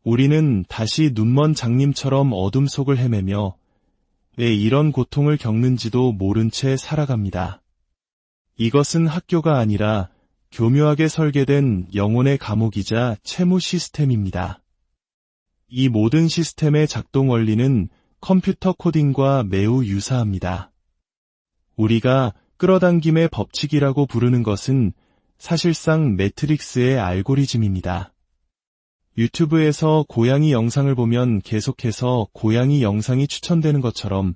우리는 다시 눈먼 장님처럼 어둠 속을 헤매며 왜 이런 고통을 겪는지도 모른 채 살아갑니다. 이것은 학교가 아니라 교묘하게 설계된 영혼의 감옥이자 채무 시스템입니다. 이 모든 시스템의 작동 원리는 컴퓨터 코딩과 매우 유사합니다. 우리가 끌어당김의 법칙이라고 부르는 것은 사실상 매트릭스의 알고리즘입니다. 유튜브에서 고양이 영상을 보면 계속해서 고양이 영상이 추천되는 것처럼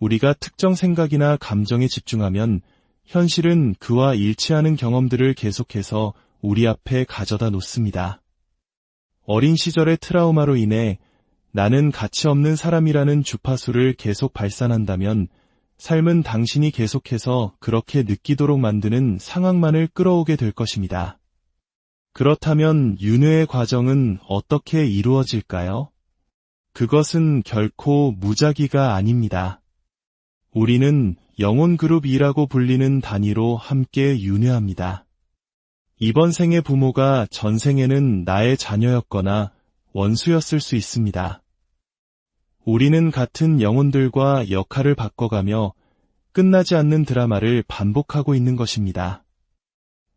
우리가 특정 생각이나 감정에 집중하면 현실은 그와 일치하는 경험들을 계속해서 우리 앞에 가져다 놓습니다. 어린 시절의 트라우마로 인해 나는 가치 없는 사람이라는 주파수를 계속 발산한다면 삶은 당신이 계속해서 그렇게 느끼도록 만드는 상황만을 끌어오게 될 것입니다. 그렇다면 윤회의 과정은 어떻게 이루어질까요? 그것은 결코 무작위가 아닙니다. 우리는 영혼 그룹 2라고 불리는 단위로 함께 윤회합니다. 이번 생의 부모가 전생에는 나의 자녀였거나 원수였을 수 있습니다. 우리는 같은 영혼들과 역할을 바꿔가며 끝나지 않는 드라마를 반복하고 있는 것입니다.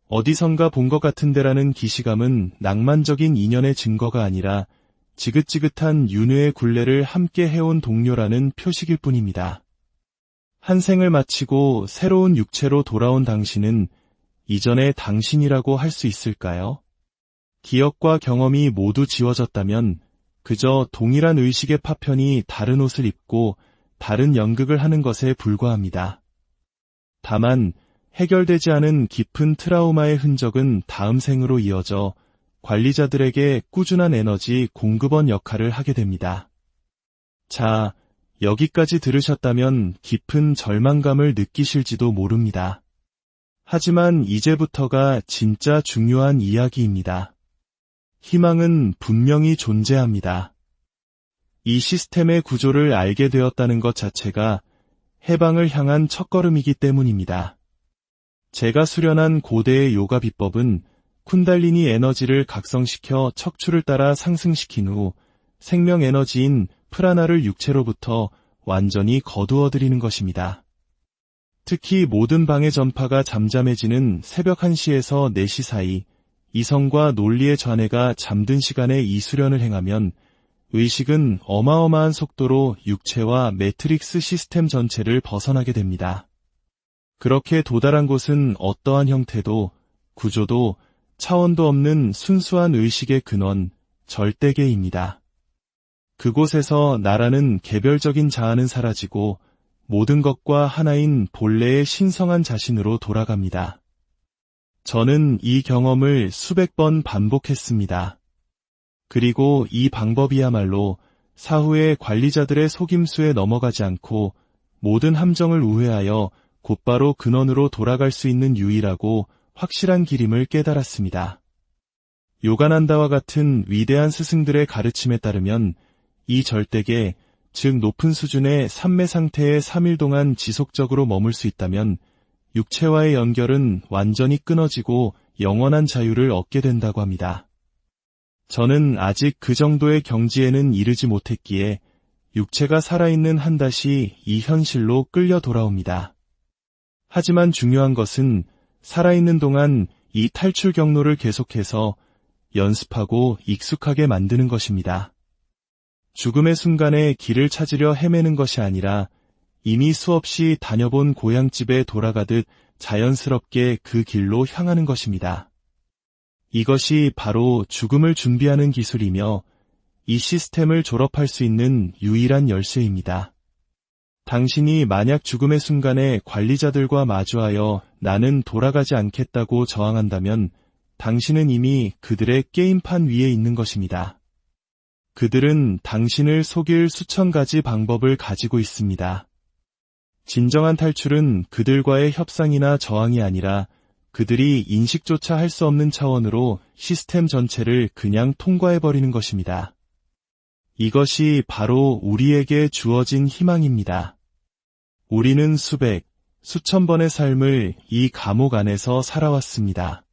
어디선가 본 것 같은데라는 기시감은 낭만적인 인연의 증거가 아니라 지긋지긋한 윤회의 굴레를 함께 해온 동료라는 표식일 뿐입니다. 한 생을 마치고 새로운 육체로 돌아온 당신은 이전의 당신이라고 할 수 있을까요? 기억과 경험이 모두 지워졌다면 그저 동일한 의식의 파편이 다른 옷을 입고 다른 연극을 하는 것에 불과합니다. 다만 해결되지 않은 깊은 트라우마의 흔적은 다음 생으로 이어져 관리자들에게 꾸준한 에너지 공급원 역할을 하게 됩니다. 자, 여기까지 들으셨다면 깊은 절망감을 느끼실지도 모릅니다. 하지만 이제부터가 진짜 중요한 이야기입니다. 희망은 분명히 존재합니다. 이 시스템의 구조를 알게 되었다는 것 자체가 해방을 향한 첫걸음이기 때문입니다. 제가 수련한 고대의 요가 비법은 쿤달리니 에너지를 각성시켜 척추를 따라 상승시킨 후 생명 에너지인 프라나를 육체로부터 완전히 거두어들이는 것입니다. 특히 모든 방의 전파가 잠잠해지는 새벽 1시에서 4시 사이 이성과 논리의 좌뇌가 잠든 시간에 이 수련을 행하면 의식은 어마어마한 속도로 육체와 매트릭스 시스템 전체를 벗어나게 됩니다. 그렇게 도달한 곳은 어떠한 형태도 구조도 차원도 없는 순수한 의식의 근원, 절대계입니다. 그곳에서 나라는 개별적인 자아는 사라지고 모든 것과 하나인 본래의 신성한 자신으로 돌아갑니다. 저는 이 경험을 수백 번 반복했습니다. 그리고 이 방법이야말로 사후의 관리자들의 속임수에 넘어가지 않고 모든 함정을 우회하여 곧바로 근원으로 돌아갈 수 있는 유일하고 확실한 길임을 깨달았습니다. 요가난다와 같은 위대한 스승들의 가르침에 따르면 이 절대계, 즉 높은 수준의 삼매 상태에 3일 동안 지속적으로 머물 수 있다면 육체와의 연결은 완전히 끊어지고 영원한 자유를 얻게 된다고 합니다. 저는 아직 그 정도의 경지에는 이르지 못했기에 육체가 살아있는 한다시 이 현실로 끌려 돌아옵니다. 하지만 중요한 것은 살아있는 동안 이 탈출 경로를 계속해서 연습하고 익숙하게 만드는 것입니다. 죽음의 순간에 길을 찾으려 헤매는 것이 아니라 이미 수없이 다녀본 고향집에 돌아가듯 자연스럽게 그 길로 향하는 것입니다. 이것이 바로 죽음을 준비하는 기술이며 이 시스템을 졸업할 수 있는 유일한 열쇠입니다. 당신이 만약 죽음의 순간에 관리자들과 마주하여 나는 돌아가지 않겠다고 저항한다면 당신은 이미 그들의 게임판 위에 있는 것입니다. 그들은 당신을 속일 수천 가지 방법을 가지고 있습니다. 진정한 탈출은 그들과의 협상이나 저항이 아니라 그들이 인식조차 할 수 없는 차원으로 시스템 전체를 그냥 통과해버리는 것입니다. 이것이 바로 우리에게 주어진 희망입니다. 우리는 수백, 수천 번의 삶을 이 감옥 안에서 살아왔습니다.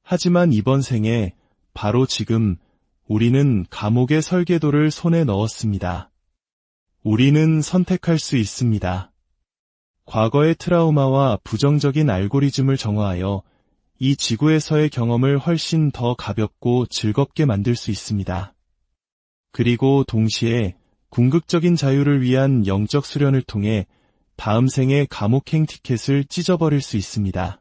하지만 이번 생에 바로 지금 우리는 감옥의 설계도를 손에 넣었습니다. 우리는 선택할 수 있습니다. 과거의 트라우마와 부정적인 알고리즘을 정화하여 이 지구에서의 경험을 훨씬 더 가볍고 즐겁게 만들 수 있습니다. 그리고 동시에 궁극적인 자유를 위한 영적 수련을 통해 다음 생에 감옥행 티켓을 찢어버릴 수 있습니다.